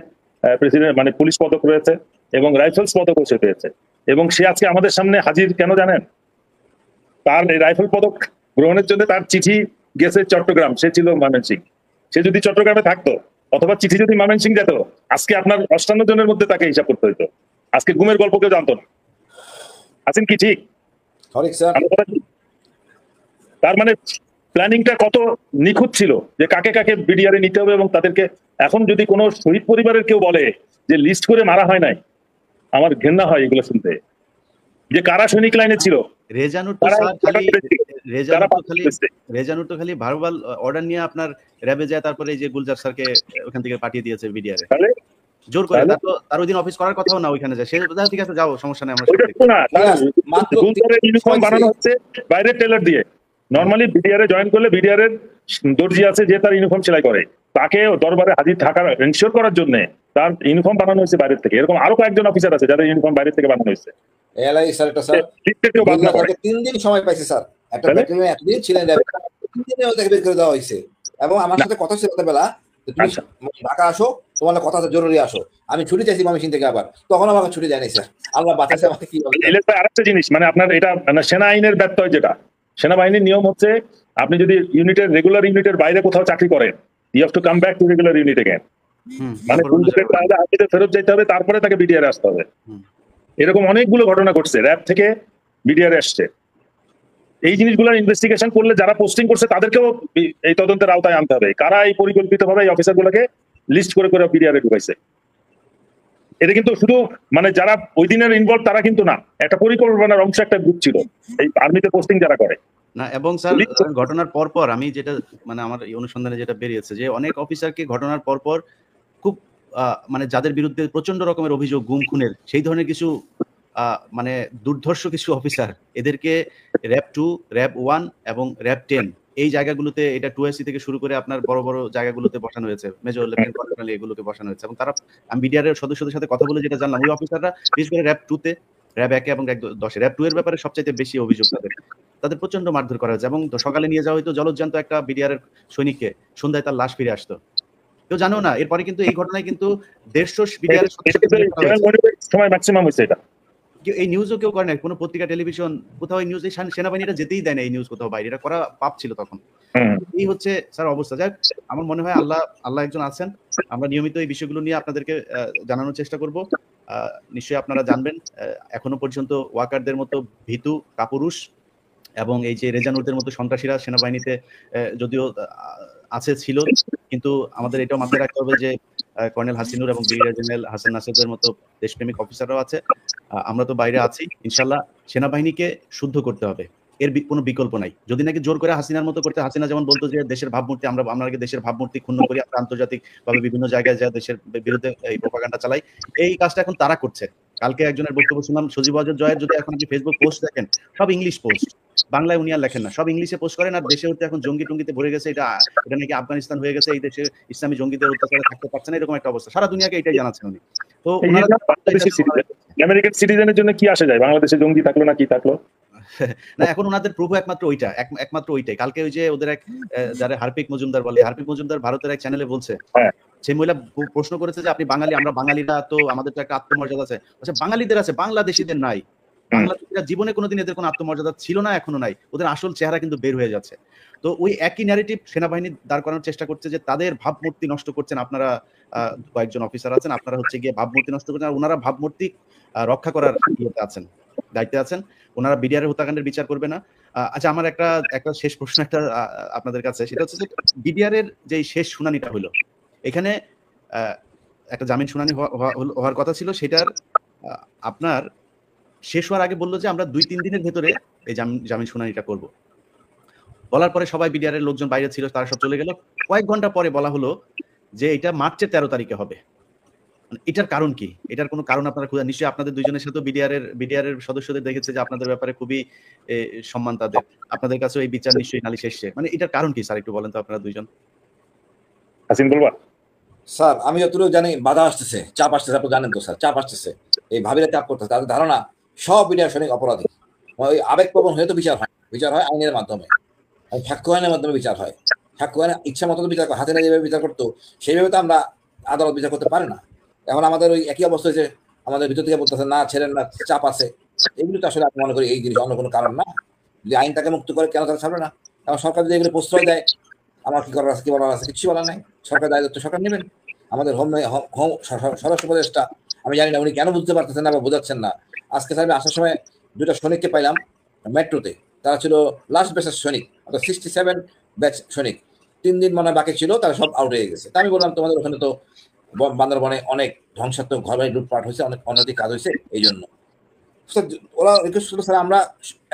প্রেসিডেন্ট মানে পুলিশ পদক রয়েছে এবং রাইফেলস পদকও সে পেয়েছে। এবং সে আজকে আমাদের সামনে হাজির কেন জানেন? তার এই রাইফেল পদক গ্রহণের জন্য তার চিঠি গেছে চট্টগ্রাম, সে ছিল ময়মনসিংহ। সে যদি চট্টগ্রামে থাকতো অথবা চিঠি যদি ময়মনসিংহ যেত, আজকে আপনার 58 জনের মধ্যে তাকে হিসাব করতে হইতো, আজকে গুমের গল্প কেউ জানতো না। আছেন কি ঠিক? তার মানে প্ল্যানিংটা কত নিখুঁত ছিল, যে কাকে কাকে বিডিআরে নিতে হবে এবং তাদেরকে। এখন যদি কোনো শহীদ পরিবারের কেউ বলে যে লিস্ট করে মারা হয় নাই, আমার ঘৃণা হয় এগুলো শুনতে, যে কারা সৈনিক লাইনে ছিল। রেজানুর তো খালি ভার্বাল অর্ডার নিয়ে আপনার র্যাবে যায়, তারপরে এই যে গুলজার স্যারকে ওখান থেকে পাঠিয়ে দিয়েছে বিডিআরে জোর করে। তার ওই দিন অফিস করার কথাও না, ওইখানে যায় সে, ঠিক আছে যাও, সমস্যা নেই। ইউনিফর্ম বানানো হচ্ছে বাইরের টেলার দিয়ে। নরমালি বিডিআরে জয়েন করলে বিডিআর এর দর্জি আছে যে তার ইউনিফর্ম সেলাই করে, তাকে দরবারে হাজির থাকার এনশিওর করার জন্য তার ইউনিফর্ম বানানো হয়েছে বাইরের থেকে। এরকম আরো কয়েকজন অফিসার আছে যাদের ইউনিফর্ম বাইরের থেকে বানানো হয়েছে। এলাই স্যার, একটা স্যার 3 দিন সময় পাইছে স্যার, একটা ব্যাটালিয়নে এতদিন ছিলেন, 3 দিনে ওদেরকে বের করে দেওয়া হয়েছে। এবং আমার সাথে কথা ছিল বেলা, তুমি ঢাকা আসো, তোমার কথা জরুরি আসো। আমি ছুটি চাইছি ময়মনসিংহ থেকে, আবার তখন আমাকে ছুটি দেয়নি স্যার, আল্লাহ বাঁচাইছে আমাকে। কি আরেকটা জিনিস, মানে আপনার এটা সেনা আইনের ব্যত্যয়, যেটা সেনাবাহিনীর নিয়ম হচ্ছে আপনি যদি রেগুলার ইউনিটের বাইরে কোথাও চাকরি করেন, you have to come back to regular unit again. মানে ফেরত যেতে হবে, তারপরে তাকে বিডিআর আসতে হবে। এরকম অনেকগুলো ঘটনা ঘটছে, র্যাব থেকে বিডিআর আসছে। এই জিনিসগুলোর ইনভেস্টিগেশন করলে যারা পোস্টিং করছে তাদেরকেও এই তদন্তের আওতায় আনতে হবে, কারা এই পরিকল্পিতভাবে এই অফিসারগুলোকে লিস্ট করে করে বিডিআর এ ঢুকাইছে। এটা কিন্তু শুধু মানে যারা ওই দিনের ইনভলভ তারা কিন্তু না, একটা পরিকল্পনার অংশ, একটা গ্রুপ ছিল এই আর্মিতে পোস্টিং যারা করে না। এবং স্যার ঘটনার পরপর আমি যেটা মানে আমার এই অনুসন্ধানে যেটা বেরিয়েছে, যে অনেক অফিসারকে ঘটনার পরপর খুব মানে যাদের বিরুদ্ধে প্রচন্ড রকমের অভিযোগ গুম খুনের, সেই ধরনের কিছু মানে দুর্ধর্ষ কিছু অফিসার, এদেরকে র্যাব 2, র্যাব 1 এবং র্যাব 10 এই জায়গাগুলোতে, এটা 2SC থেকে শুরু করে আপনার বড় বড় জায়গাগুলোতে বসানো হয়েছে, মেজর লেফটেন্যান্ট কর্নেল এগুলোকে বসানো হয়েছে। এবং তারা, আমি বিডিআর এর সদস্যদের সাথে কথা বলে যেটা জানলাম, ওই অফিসাররা বিশেষ করে র্যাব 2 তে, র্যাব 1 এবং 10 র্যাব 2 এর ব্যাপারে সবচাইতে বেশি অভিযোগ তাদের প্রচন্ড মারধর করা হয়েছে। এবং সকালে নিয়ে যাওয়া হয়তো জলজ্জান্ত একটা বিডিআর এর সৈনিককে, সন্ধ্যায় তার লাশ ফিরে আসতো, কেউ জানেও না। এরপরে কিন্তু এই ঘটনায় কিন্তু 150 বিডিআর সময় ম্যাক্সিমাম হয়েছে। এটা এই নিউজও কেউ করে না, কোনো পত্রিকা, টেলিভিশন, কোথাও এই নিউজ, এই সেনাবাহিনীরা যেতেই দেয় না এই নিউজ কোথাও বাইরে, এটা করা পাপ ছিল তখন। এই হচ্ছে স্যার অবস্থা। যাক, আমার মনে হয় আল্লাহ একজন আছেন। আমরা নিয়মিত এই বিষয়গুলো নিয়ে আপনাদেরকে জানানোর চেষ্টা করব। নিশ্চয়ই আপনারা জানবেন, এখনো পর্যন্ত ওয়াকারদের মতো ভীতু কাপুরুষ এবং এই যে রেজানুরদের মতো সন্ত্রাসীরা সেনাবাহিনীতে যদিও ছিল, কিন্তু আমাদের এটাও মাথায় রাখতে হবে যে কর্নেল হাসিনুর এবং ব্রিগেডিয়ার জেনারেল হাসান নাসিরদের মতো দেশপ্রেমিক অফিসাররাও আছে। আমরা তো বাইরে আছি, ইনশাল্লাহ সেনাবাহিনীকে শুদ্ধ করতে হবে, এর কোনো বিকল্প নাই। যদি নাকি জোর করে হাসিনার মতো করতে, হাসিনা যেমন বলতো যে দেশের ভাবমূর্তি, আমরা আগে দেশের ভাবমূর্তি ক্ষুণ্ণ করি, আমরা আন্তর্জাতিক ভাবে বিভিন্ন জায়গায় যা দেশের বিরুদ্ধে এই প্রোপাগান্ডা চালাই, এই কাজটা এখন তারা করছে। কালকে একজনের বক্তব্য শুনলাম, সজীব ওয়াজেদ জয়ের যদি এখন আপনি ফেসবুক পোস্ট দেখেন, সব ইংলিশ পোস্ট, বাংলায় উনি আর লেখেন না, সব ইংলিশে পোস্ট করেন। আর দেশে হচ্ছে এখন জঙ্গি টঙ্গিতে ভরে গেছে, এটা নাকি আফগানিস্তান হয়ে গেছে, এই দেশে ইসলামী জঙ্গিদের অত্যাচারে থাকতে পারছে না, এরকম একটা অবস্থা। সারা দুনিয়াকে এটাই জানাচ্ছেন উনি। তো আমেরিকান সিটিজেনের জন্য কি আসে যায়, বাংলাদেশে জঙ্গি থাকলো না কি থাকলো না, এখন ওনাদের প্রভু একমাত্র ওইটাই। কালকে ওই যে ওদের এক যারা হার্পিক মজুমদার বলে, হার্পিক মজুমদার ভারতের এক চ্যানেলে বলছে, সেই মহিলা প্রশ্ন করেছে যে আপনি বাঙালি, আমরা বাঙালিরা তো আমাদের তো একটা আত্মমর্যাদা আছে। আচ্ছা, বাঙালিদের আছে, বাংলাদেশিদের নাই। বাংলাদেশিরা জীবনে কোনোদিন এদের কোনো আত্মমর্যাদা ছিল না, এখনো নাই। ওদের আসল চেহারা কিন্তু বের হয়ে যাচ্ছে। তো ওই একই ন্যারেটিভ সেনাবাহিনী দাঁড় করানোর চেষ্টা করছে যে তাদের ভাবমূর্তি নষ্ট করছেন আপনারা, কয়েকজন অফিসার আছেন, আপনারা হচ্ছে গিয়ে ভাবমূর্তি নষ্ট করছেন, আর ওনারা ভাবমূর্তি রক্ষা করার ইয়েতে আছেন, দায়িত্বে আছেন। ওনারা বিডিআর হত্যাকাণ্ডের বিচার করবে না। আচ্ছা, আমার একটা শেষ প্রশ্ন একটা আপনাদের কাছে, সেটা হচ্ছে যে বিডিআর এর যে শেষ শুনানিটা হলো, এখানে একটা জামিন শুনানি হওয়ার কথা ছিল, সেটার আপনার শেষ হওয়ার আগে বললো যে আমরা 2-3 দিনের ভেতরে এই জামিন শুনানিটা করব। বলার পরে সবাই বিডিআর এর লোকজন বাইরে ছিল, তারা সব চলে গেল। কয়েক ঘন্টা পরে বলা হলো যে এটা মার্চের 13 তারিখে হবে। এটার কারণ কি? এটার কোনো কারণ আপনারা খুঁজে, নিশ্চয়ই আপনাদের দুইজনের সাথে বিডিআর এর সদস্যদের দেখেছে যে আপনাদের ব্যাপারে খুবই সম্মান তাদের, আপনাদের কাছে এই বিচার নিশ্চয়ই নালিশ এসছে, মানে এটার কারণ কি স্যার, একটু বলেন তো আপনারা দুইজন। হাসিন বলবা? স্যার আমি যতটুকু জানি বাধা আসতেছে, চাপ আসতেছে, আপনি জানেন তো স্যার, চাপ আসতেছে, এই ভাবিরা চাপ করতেছে, তাদের ধারণা সব বিডিআর সৈনিক অপরাধী। ওই আবেগপ্রবণ হয়ে তো বিচার হয় আইনের মাধ্যমে, সাক্ষ্য আইনের মাধ্যমে বিচার হয়। সাক্ষ্য আইনের ইচ্ছা মতো বিচার হাতে না যেভাবে বিচার করতো সেইভাবে তো আমরা আদালত বিচার করতে পারে না। এখন আমাদের ওই একই অবস্থা হয়েছে, আমাদের ভিতর থেকে বলতেছে না ছেড়েন না, চাপ আছে। এগুলো তো আসলে আমি মনে করি এই জিনিস অন্য কোনো কারণ না, যে আইন তাকে মুক্ত করে কেন তারা ছাড়বে না। এখন সরকার যদি এগুলো প্রশ্রয় দেয়, আমার কি করার আছে, কি বলার আছে, কিছু বলার নাই। সরকার দায়িত্ব সরকার নেবেন। আমাদের হোম স্বরাষ্ট্র উপদেষ্টা, আমি জানি না উনি কেন বুঝতে পারতেছেন না বা বোঝাচ্ছেন না। আজকে স্যার আমি আসার সময় 2টা সৈনিককে পাইলাম মেট্রোতে, তারা ছিল লাস্ট ব্যাচের সৈনিক, অর্থাৎ 67 ব্যাচ সৈনিক। 3 দিন মনে বাকি ছিল, তারা সব আউট হয়ে গেছে। তা আমি বললাম তোমাদের ওখানে তো বান্দরবনে অনেক ধ্বংসাত্মক ঘর বাড়ি লুটপাট হয়েছে, অনেক অনৈতিক কাজ হয়েছে, এই জন্য ওরা রিকোয়েস্ট করলো স্যার আমরা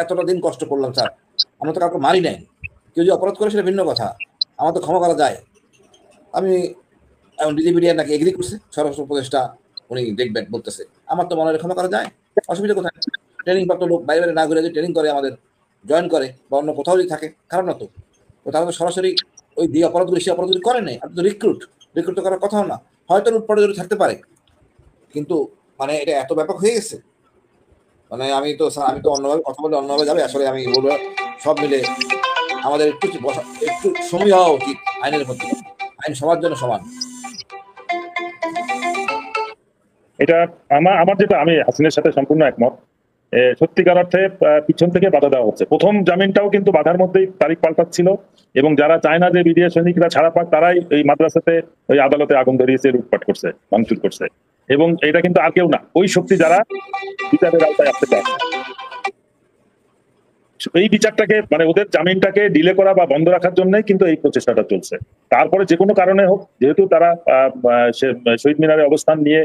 এতটা দিন কষ্ট করলাম স্যার, আমরা তো কাউকে মারি নাই, কেউ যদি অপরাধ করে সেটা ভিন্ন কথা, আমার তো ক্ষমা করা যায়। আমি এখন বিডিআর নাকি এগ্রি করছে, স্বরাষ্ট্র উপদেষ্টা উনি দেখবেন বলতেছে, আমার তো মনে হয় ক্ষমা করা যায়, অসুবিধা কোথায়? ট্রেনিং প্রাপ্ত লোক বাইরে বাইরে না ঘুরে যদি ট্রেনিং করে আমাদের জয়েন করে বা অন্য কোথাও যদি থাকে, খারাপ না তো। তারা তো সরাসরি ওই দিয়ে অপরাধগুলি সে অপরাধগুলি করে নেই, আপনি তো রিক্রুট তো করার কথাও না। হয়তো লুটপাটে যদি থাকতে পারে, কিন্তু মানে এটা এত ব্যাপক হয়ে গেছে, মানে আমি তো অন্যভাবে কথা বলে অন্যভাবে যাবে। আসলে আমি বলবো সব মিলে আমাদের একটু সময় হওয়া উচিত আইনের প্রতি, আইন সবার জন্য সমান। এটা আমার যেটা, আমি হাসিনের সাথে সম্পূর্ণ একমত। সত্যিকার অর্থে পিছন থেকে বাধা দেওয়া হচ্ছে। প্রথম জামিনটাও কিন্তু বাধার মধ্যেই তারিখ পাল্টাচ্ছিল, এবং যারা চায় না যে বিডিআর সৈনিকরা ছাড়া পাক, তারাই এই মাদ্রাসাতে ওই আদালতে আগুন ধরিয়েছে, লুটপাট করছে, ভাঙচুর করছে। এবং এটা কিন্তু আর কেউ না, ওই শক্তি যারা বিচারের আওতায় আসতে চায়। এই বিচারটাকে মানে ওদের জামিনটাকে ডিলে করা বা বন্ধ রাখার জন্যই কিন্তু এই প্রচেষ্টাটা চলছে। তারপরে যে কোনো কারণে হোক, যেহেতু তারা শহীদ মিনারে অবস্থান নিয়ে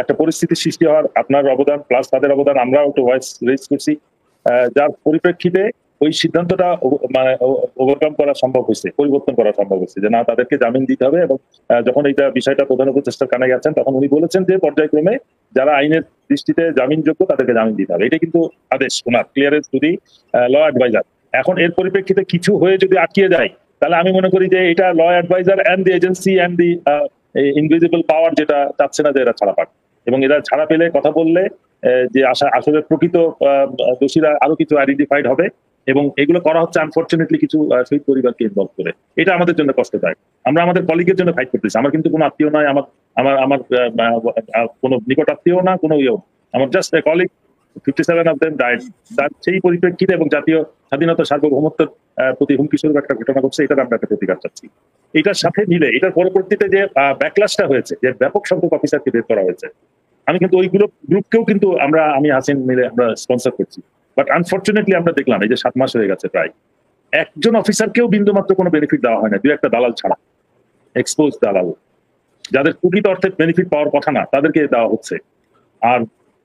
একটা পরিস্থিতির সৃষ্টি হওয়ার আপনার অবদান প্লাস তাদের অবদান, আমরাও একটু ভয়েস রেজ করছি, যার পরিপ্রেক্ষিতে ওই সিদ্ধান্তটা মানে ওভারকাম করা সম্ভব হয়েছে, পরিবর্তন করা সম্ভব হয়েছে, যে না তাদেরকে জামিন দিতে হবে। এবং যখন এইটা বিষয়টা প্রধান উপদেষ্টার কানে গেছেন, তখন উনি বলেছেন যে পর্যায়ক্রমে যারা আইনের দৃষ্টিতে জামিনযোগ্য তাদেরকে জামিন দিতে হবে। এটা কিন্তু আদেশ ওনার, ক্লিয়ারেন্স যদি ল অ্যাডভাইজার। এখন এর পরিপ্রেক্ষিতে কিছু হয়ে যদি আটকিয়ে যায়, তাহলে আমি মনে করি যে এটা law adviser and the agency and the invisible power যেটা চাচ্ছে না যে এরা ছাড়া পাক, এবং এরা ছাড়া পেলে কথা বললে যে আসলে প্রকৃত দোষীরা আরো কিছু আইডেন্টিফাইড হবে। এবং এগুলো করা হচ্ছে আনফরচুনেটলি কিছু শহীদ পরিবারকে ইনভলভ করে। এটা আমাদের জন্য কষ্টদায়ক। আমরা আমাদের কলিগের জন্য ফাইট করতেছি। আমার কিন্তু কোনো আত্মীয় নয়, আমার আমার আমার কোনো নিকট আত্মীয় না, কোনো ইয়েও, আমার just colleague. 57 of them died। তার সেই পরিপ্রেক্ষিতে এবং জাতীয় স্বাধীনতা সার্বভৌমত্বের প্রতি হুমকি স্বরূপ একটা ঘটনা ঘটছে, এটার আমরা একটা প্রতিকার চাচ্ছি। এটার সাথে মিলে এটার পরবর্তীতে যে ব্যাকলাশটা হয়েছে, যে ব্যাপক সংখ্যক অফিসারকে বের করা হয়েছে, আমি কিন্তু ওইগুলো গ্রুপকেও কিন্তু আমি হাসিন মিলে আমরা স্পন্সর করছি। বাট আনফরচুনেটলি আমরা দেখলাম এই যে 7 মাস হয়ে গেছে প্রায়, একজন অফিসারকেও বিন্দুমাত্র কোনো বেনিফিট দেওয়া হয় না, 2-1টা দালাল ছাড়া, এক্সপোজ দালাল, যাদের প্রকৃত অর্থে বেনিফিট পাওয়ার কথা না তাদেরকে দেওয়া হচ্ছে, আর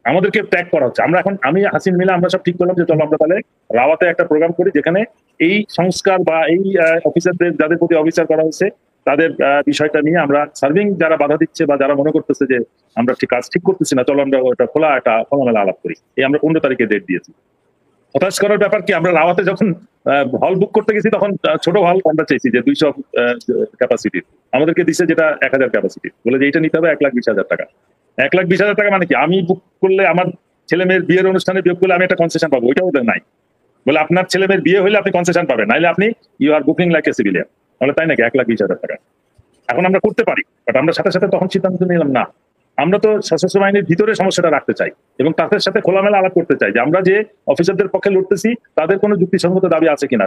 আমাদেরকে ট্যাগ করা হচ্ছে। আমি হাসিন মিলে আমরা সব ঠিক করলাম যে চলো আমরা তাহলে রাওয়াতে একটা প্রোগ্রাম করি, যেখানে এই সংস্কার বা এই অফিসারদের যাদের প্রতি অফিসার করা হয়েছে তাদের বিষয়টা নিয়ে আমরা সার্ভিং যারা বাধা দিচ্ছে বা যারা মনে করতেছে যে আমরা কাজ ঠিক করতেছি না, চলো আমরা ওটা খোলামেলা আলাপ করি। এই আমরা 15 তারিখে ডেট দিয়েছি। হতাশ করার ব্যাপার কি, আমরা রাওয়াতে যখন হল বুক করতে গেছি তখন ছোট হল আমরা চাইছি যে 200 ক্যাপাসিটির, আমাদেরকে দিছে যেটা 1000 ক্যাপাসিটির, বলে যে এটা নিতে হবে 1,20,000 টাকা। 1,20,000 টাকা মানে কি, আমি বুক করলে আমার ছেলে মেয়ের বিয়ের অনুষ্ঠানে বিয়োগ করলে আমি একটা কনসেশন পাবো, ওইটা ওদের নাই। বলে আপনার ছেলে মেয়ের বিয়ে হলে আপনি কনসেশন পাবেন, নাইলে আপনি you are booking like a civilian. বলে তাই নাকি, 1,20,000 টাকা। এখন আমরা করতে পারি, বাট আমরা সাথে সাথে তখন সিদ্ধান্ত নিলাম না, আমরা তো সশস্ত্র বাহিনীর ভিতরে সমস্যাটা রাখতে চাই এবং তাদের সাথে খোলামেলা আলাপ করতে চাই যে আমরা যে অফিসারদের পক্ষে লড়তেছি তাদের কোনো যুক্তিসঙ্গত দাবি আছে কিনা,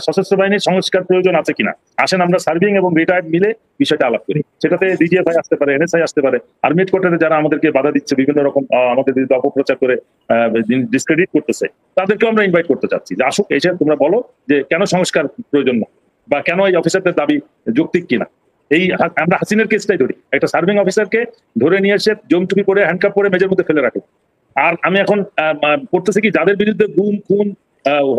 সশস্ত্র বাহিনীর সংস্কার প্রয়োজন আছে কিনা। আসেন আমরা সার্ভিং এবং রিটায়ার্ড মিলে বিষয়টা আলাপ করি। সেটাতে ডিজিএফআই আসতে পারে, এনএসআই আসতে পারে, আর্মি হেডকোয়ার্টারে যারা আমাদেরকে বাধা দিচ্ছে, বিভিন্ন রকম আমাদের বিরুদ্ধে অপপ্রচার করে ডিসক্রেডিট করতেছে, তাদেরকেও আমরা ইনভাইট করতে চাচ্ছি যে আসুক, এসে তোমরা বলো যে কেন সংস্কার প্রয়োজন না বা কেন এই অফিসারদের দাবি যৌক্তিক কিনা। এই আমরা হাসিনের কেসটাই ধরি, একটা সার্ভিং অফিসারকে ধরে নিয়ে এসে জমটুপি পরে হ্যান্ডকাপ পরে মেজের মধ্যে ফেলে রাখে। আর আমি এখন পড়তেছি কি, যাদের বিরুদ্ধে গুম খুন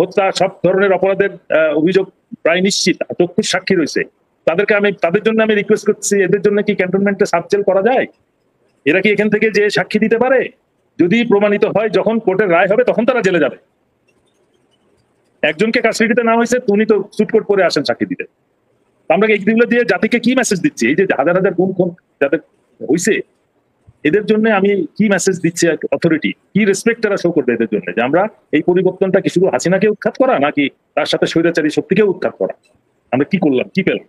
হত্যা সব ধরনের অপরাধের অভিযোগ প্রায় নিশ্চিত, চক্ষুর সাক্ষী রয়েছে, তাদের জন্য আমি রিকোয়েস্ট করছি, এদের জন্য কি ক্যান্টনমেন্টে সাবজেল করা যায়? এরা কি এখান থেকে যে সাক্ষী দিতে পারে? যদি প্রমাণিত হয় যখন কোর্টের রায় হবে তখন তারা জেলে যাবে। একজনকে কাস্টডিতে নেওয়া হয়েছে, উনি তো সুটকোট পরে আসেন সাক্ষী দিতে। আমরা এইগুলো দিয়ে জাতিকে কি মেসেজ দিচ্ছি? এই যে হাজার হাজার গুম খুন যাদের হয়েছে, এদের জন্য আমি কি মেসেজ দিচ্ছি? অথরিটি কি রেসপেক্ট তারা শো করবে এদের জন্য? যে আমরা এই পরিবর্তনটা কি শুধু হাসিনাকে উৎখাত করা, নাকি তার সাথে স্বৈরাচারী শক্তিকেও উৎখাত করা? আমরা কি করলাম, কি পেলাম?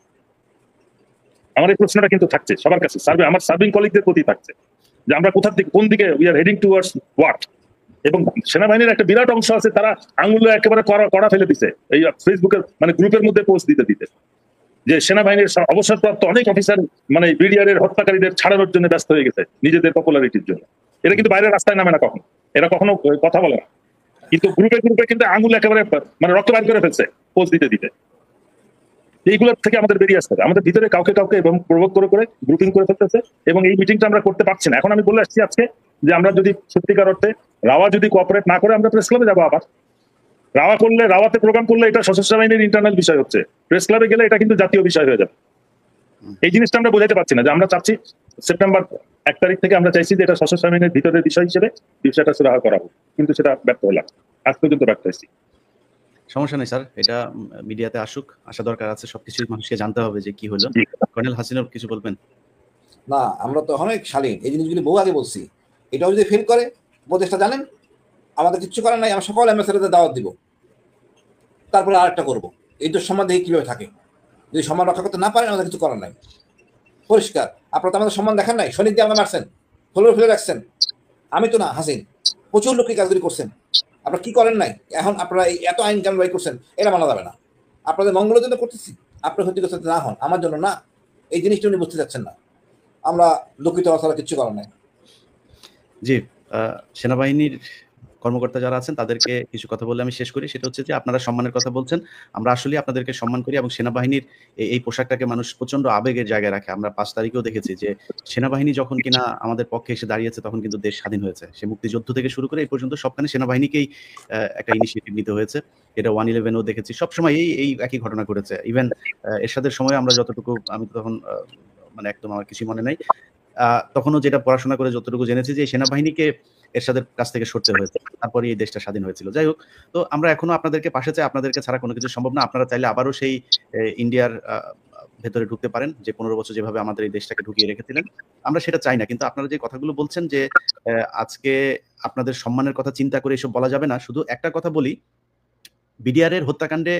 আমার এই প্রশ্নটা কিন্তু থাকছে সবার কাছে, আমার সার্ভিং কলিগদের প্রতি থাকছে যে আমরা কোন দিকে we are heading towards what. এবং সেনাবাহিনীর একটা বিরাট অংশ আছে, তারা আঙুলে একেবারে কড়া ফেলে দিছে এই ফেসবুকের গ্রুপের মধ্যে পোস্ট দিতে যে সেনাবাহিনীর অবসরপ্রাপ্ত অনেক অফিসার বিডিআর এর হত্যাকারীদের ছাড়ানোর জন্য ব্যস্ত হয়ে গেছে নিজেদের পপুলারিটির জন্য। এরা কিন্তু বাইরের রাস্তায় নামে না, এরা কখনো কথা বলে না, কিন্তু গ্রুপে কিন্তু আঙুল একেবারে রক্ত বাইর করে ফেলছে পোস্ট দিতে। এইগুলোর থেকে আমাদের বেরিয়ে আসতে হবে। আমাদের ভিতরে কাউকে এবং প্রভোগ করে গ্রুপিং করে ফেলতেছে এবং এই মিটিংটা আমরা করতে পারছি না। এখন আমি বলে আসছি আজকে যে আমরা যদি সত্যিকার অর্থে রাওয়া যদি কোঅপারেট না করে, আমরা প্রেস ক্লাবে যাবো আবার। রাওয়াতে প্রোগ্রাম করলে এটা সশস্ত্র বাহিনীর ইন্টারনাল বিষয় হচ্ছে, প্রেস ক্লাবে গেলে এটা কিন্তু জাতীয় বিষয় হয়ে যাবে। এই জিনিসটা আমরা বোঝাতে পারছি না যে আমরা চাচ্ছি সেপ্টেম্বর 1 তারিখ থেকে আমরা চাইছি যে এটা সশস্ত্র বাহিনীর ভিতরের বিষয় হিসেবে বিষয়টা সুরাহা করা হোক, কিন্তু সেটা ব্যর্থ হলাম, আজ পর্যন্ত ব্যর্থ হয়েছি। সমস্যা নেই স্যার, এটা মিডিয়াতে আসা দরকার আছে, সবকিছুই মানুষকে জানতে হবে যে কি হলো। কর্নেল হাসিনার কিছু বলবেন? না, আমরা তো অনেক শালীন, এই জিনিসগুলি বহু আগে বলছি। এটাও যদি ফেল করে, উপদেশটা জানেন আমাদের কিচ্ছু করার নাই, আমরা সকল অ্যাম্বাসেডারদের দাওয়াত দিব, তারপরে আরেকটা করবো। এই তো সম্মান দেখি কিভাবে থাকে, যদি সম্মান রক্ষা করতে না পারেন আমাদের কিছু করার নাই, পরিষ্কার। আপনারা তো আমাদের সম্মান দেখান নাই, সৈনিক দিয়ে আমরা মারছেন, ফেলে রাখছেন। আমি তো না, হাসিন প্রচুর লোক এই কাজগুলি করছেন, আপনারা কি করেন নাই? এখন আপনারা এই এত আইন কানুন বাই করছেন, এটা মানা যাবে না। আপনাদের মঙ্গলের জন্য করতেছি, আপনার ক্ষতিগ্রস্ত না হন, আমার জন্য না। এই জিনিসটা উনি বুঝতে চাচ্ছেন না। আমরা দুঃখিত, আসলে কিচ্ছু করার নাই। জি, সেনাবাহিনীর কর্মকর্তা যারা আছেন তাদেরকে কিছু কথা বলে আমি শেষ করি। সেটা হচ্ছে যে আপনারা সম্মানের কথা বলছেন, আমরা আসলে আপনাদেরকে সম্মান করি এবং সেনাবাহিনীর এই পোশাকটাকে মানুষ প্রচন্ড আবেগের জায়গায় রাখে। আমরা 5 তারিখেও দেখেছি যে সেনাবাহিনী যখন কিনা আমাদের পক্ষে এসে দাঁড়িয়েছে তখন কিন্তু দেশ স্বাধীন হয়েছে। সে মুক্তিযুদ্ধ থেকে শুরু করে এই পর্যন্ত সবখানে সেনাবাহিনীকেই একটা ইনিশিয়েটিভ নিতে হয়েছে। এটা 1/11-ও দেখেছি, সবসময় এই একই ঘটনা ঘটেছে। ইভেন এরশাদের সময় আমরা যতটুকু, আমি তো তখন একদম আমার কিছু মনে নাই, তখনও যেটা পড়াশোনা করে যতটুকু জেনেছি যে সেনাবাহিনীকে এরশাদের কাছ থেকে সরতে হয়েছে, তারপরে এই দেশটা স্বাধীন হয়েছিল। যাই হোক, তো আমরা এখনো আপনাদেরকে পাশে চাই, আপনাদেরকে ছাড়া কোনো কিছু সম্ভব না। আপনারা চাইলে আবারও সেই ইন্ডিয়ার ভেতরে ঢুকতে পারেন, যে 15 বছর যেভাবে আমাদের এই দেশটাকে ঢুকিয়ে রেখেছিলেন। আমরা সেটা চাই না, কিন্তু আপনারা যে কথাগুলো বলছেন যে আজকে আপনাদের সম্মানের কথা চিন্তা করে এসব বলা যাবে না। শুধু একটা কথা বলি, বিডিআর এর হত্যাকাণ্ডে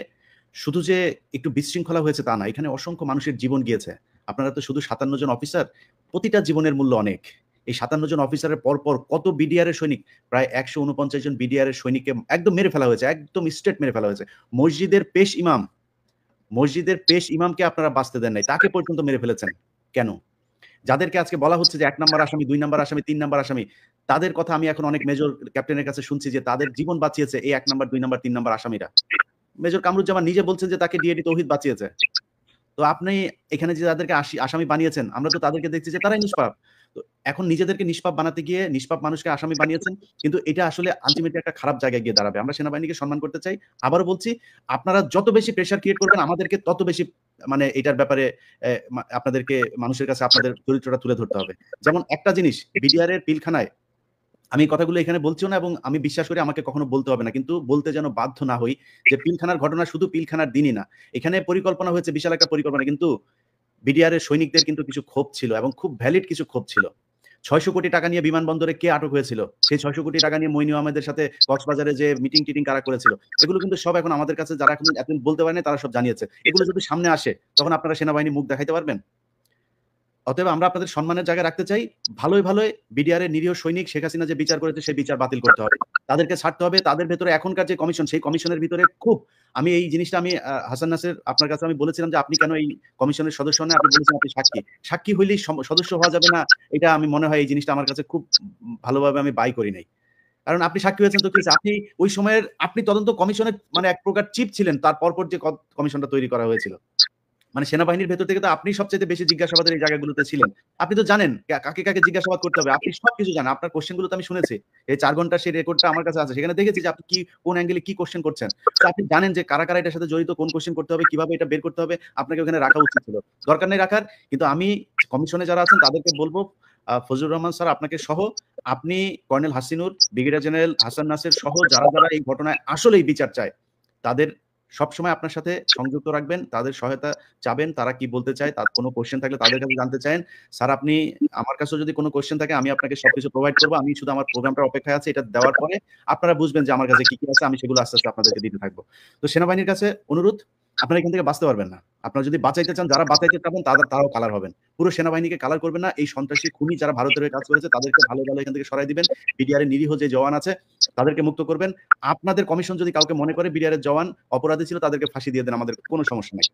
শুধু যে একটু বিশৃঙ্খলা হয়েছে তা না, এখানে অসংখ্য মানুষের জীবন গিয়েছে। আপনারা তো শুধু 57 জন অফিসার, প্রতিটা জীবনের মূল্য অনেক। এই 57 জন অফিসারের পরপর কত বিডিআর এর সৈনিক, প্রায় 149 জন বিডিআর এর সৈনিককে একদম মেরে ফেলা হয়েছে, একদম স্ট্রেট মেরে ফেলা হয়েছে। মসজিদের পেশ ইমামকে আপনারা বাঁচতে দেন নাই, তাকে পর্যন্ত মেরে ফেলেছেন কেন? যাদেরকে আজকে বলা হচ্ছে যে 1 নম্বর আসামি, 2 নম্বর আসামি, 3 নম্বর আসামি, তাদের কথা আমি এখন অনেক মেজর ক্যাপ্টেনের কাছে শুনছি যে তাদের জীবন বাঁচিয়েছে এই 1 নম্বর, 2 নম্বর, 3 নম্বর আসামিরা। মেজর কামরুজ্জামান নিজে বলছেন যে তাকে ডিএডি তৌহিদ বাঁচিয়েছে। তো আপনি এখানে যে যাদেরকে আসামি বানিয়েছেন, আমরা তো তাদেরকে দেখছি যে তারাই নিষ্পাপ। তো এখন নিজেদেরকে নিষ্পাপ বানাতে গিয়ে নিষ্পাপ মানুষকে আসামি বানিয়েছেন, কিন্তু এটা আসলে আলটিমেটলি একটা খারাপ জায়গায় গিয়ে দাঁড়াবে। আমরা সেনাবাহিনীকে সম্মান করতে চাই। আবারও বলছি, আপনারা যত বেশি প্রেশার ক্রিয়েট করবেন আমাদেরকে তত বেশি মানে এটার ব্যাপারে আপনাদেরকে মানুষের কাছে আপনাদের চরিত্রটা তুলে ধরতে হবে। যেমন একটা জিনিস, বিডিআর এর পিলখানায় আমি কথাগুলো এখানে বলছিও না এবং আমি বিশ্বাস করি আমাকে কখনো বলতে হবে না, কিন্তু বলতে যেন বাধ্য না হই যে পিলখানার ঘটনা শুধু পিলখানার দিনই না, এখানে পরিকল্পনা হয়েছে, বিশাল একটা পরিকল্পনা, কিন্তু বিডিআর এর সৈনিকদের কিন্তু কিছু ক্ষোভ ছিল এবং খুব ভ্যালিড কিছু ক্ষোভ ছিল। ৬০০ কোটি টাকা নিয়ে বিমানবন্দরে কে আটক হয়েছিল, সেই ৬০০ কোটি টাকা নিয়ে মইনু আহমেদের সাথে কক্সবাজারে যে মিটিং টিটিং কারা করেছিল, এগুলো কিন্তু সব এখন আমাদের কাছে যারা এখন এতদিন বলতে পারেনি তারা সব জানিয়েছে। এগুলো যদি সামনে আসে তখন আপনারা সেনাবাহিনী মুখ দেখাইতে পারবেন? অতএব আমরা আপনাদের সম্মানের জায়গায় রাখতে চাই। ভালোই ভালোই বিডিআর এর নিরীহ সৈনিক শেখ হাসিনা যে বিচার করেছে সেই বিচার বাতিল করতে হবে, তাদেরকে ছাড়তে হবে। তাদের ভেতরে এখনকার যে কমিশন, সেই কমিশনের ভিতরে খুব আমি এই জিনিসটা আমি হাসান নাসের আপনার কাছে আমি বলেছিলাম যে আপনি কেন এই কমিশনের সদস্য নয়, আপনি বলেছেন আপনি সাক্ষী হইলেই সদস্য হওয়া যাবে না। এটা আমি মনে হয় এই জিনিসটা আমার কাছে খুব ভালোভাবে আমি বাই করি নাই। কারণ আপনি সাক্ষী হয়েছেন তো কি হয়েছে, আপনি ওই সময়ের আপনি তদন্ত কমিশনের মানে এক প্রকার চিফ ছিলেন, তার পরপর যে কমিশনটা তৈরি করা হয়েছিল, মানে সেনাবাহিনীর ভেতর থেকে তো আপনি সবচেয়ে বেশি জিজ্ঞাসাবাদের এই জায়গাগুলোতে ছিলেন। আপনি তো জানেন কাকে কাকে জিজ্ঞাসাবাদ করতে হবে, আপনি সবকিছু জানেন। আপনার কোশ্চেন গুলো তো আমি শুনেছি, এই 4 ঘন্টার সেই রেকর্ডটা আমার কাছে আছে, সেখানে দেখেছি যে আপনি কি কোন অ্যাঙ্গেলে কি কোশ্চেন করছেন। তো আপনি জানেন যে কারা কারা এটার সাথে জড়িত, কোন কোশ্চেন করতে হবে, কিভাবে এটা বের করতে হবে, আপনাকে ওখানে রাখা উচিত ছিল। দরকার নেই রাখার, কিন্তু আমি কমিশনে যারা আছেন তাদেরকে বলবো, ফজলুর রহমান স্যার আপনাকে সহ, আপনি colonel Hasinur, brigadier general Hasan Naser সহ যারা যারা এই ঘটনায় আসলেই বিচার চায় তাদের সবসময় আপনার সাথে সংযুক্ত রাখবেন, তাদের সহায়তা চাবেন, তারা কি বলতে চায়, তার কোনো কোশ্চেন থাকলে তাদের কাছে জানতে চান। স্যার আপনি আমার কাছেও যদি কোনো কোশ্চেন থাকে আমি আপনাকে সবকিছু প্রোভাইড করবো। আমি শুধু আমার প্রোগ্রামটার অপেক্ষায় আছে, এটা দেওয়ার পরে আপনারা বুঝবেন যে আমার কাছে কি কি আছে, আমি সেগুলো আস্তে আস্তে আপনাদেরকে দিতে থাকবো। তো সেনাবাহিনীর কাছে অনুরোধ, আপনারা এখান থেকে বাঁচতে পারবেন না। আপনারা যদি বাঁচাইতে চান, যারা বাঁচাইতে চাবেন তারাও কালার হবেন। পুরো সেনাবাহিনীকে কালার করবেন না। এই সন্ত্রাসী খুনি যারা ভারতের হয়ে কাজ করেছে তাদেরকে ভালো ভালো এখান থেকে সরাই দিবেন। বিডিআর এর নিরীহ যে জওয়ান আছে তাদেরকে মুক্ত করবেন। আপনাদের কমিশন যদি কাউকে মনে করে বিডিআর এর জওয়ান অপরাধী ছিল, তাদেরকে ফাঁসি দিয়ে দেন, আমাদের কোনো সমস্যা নাই।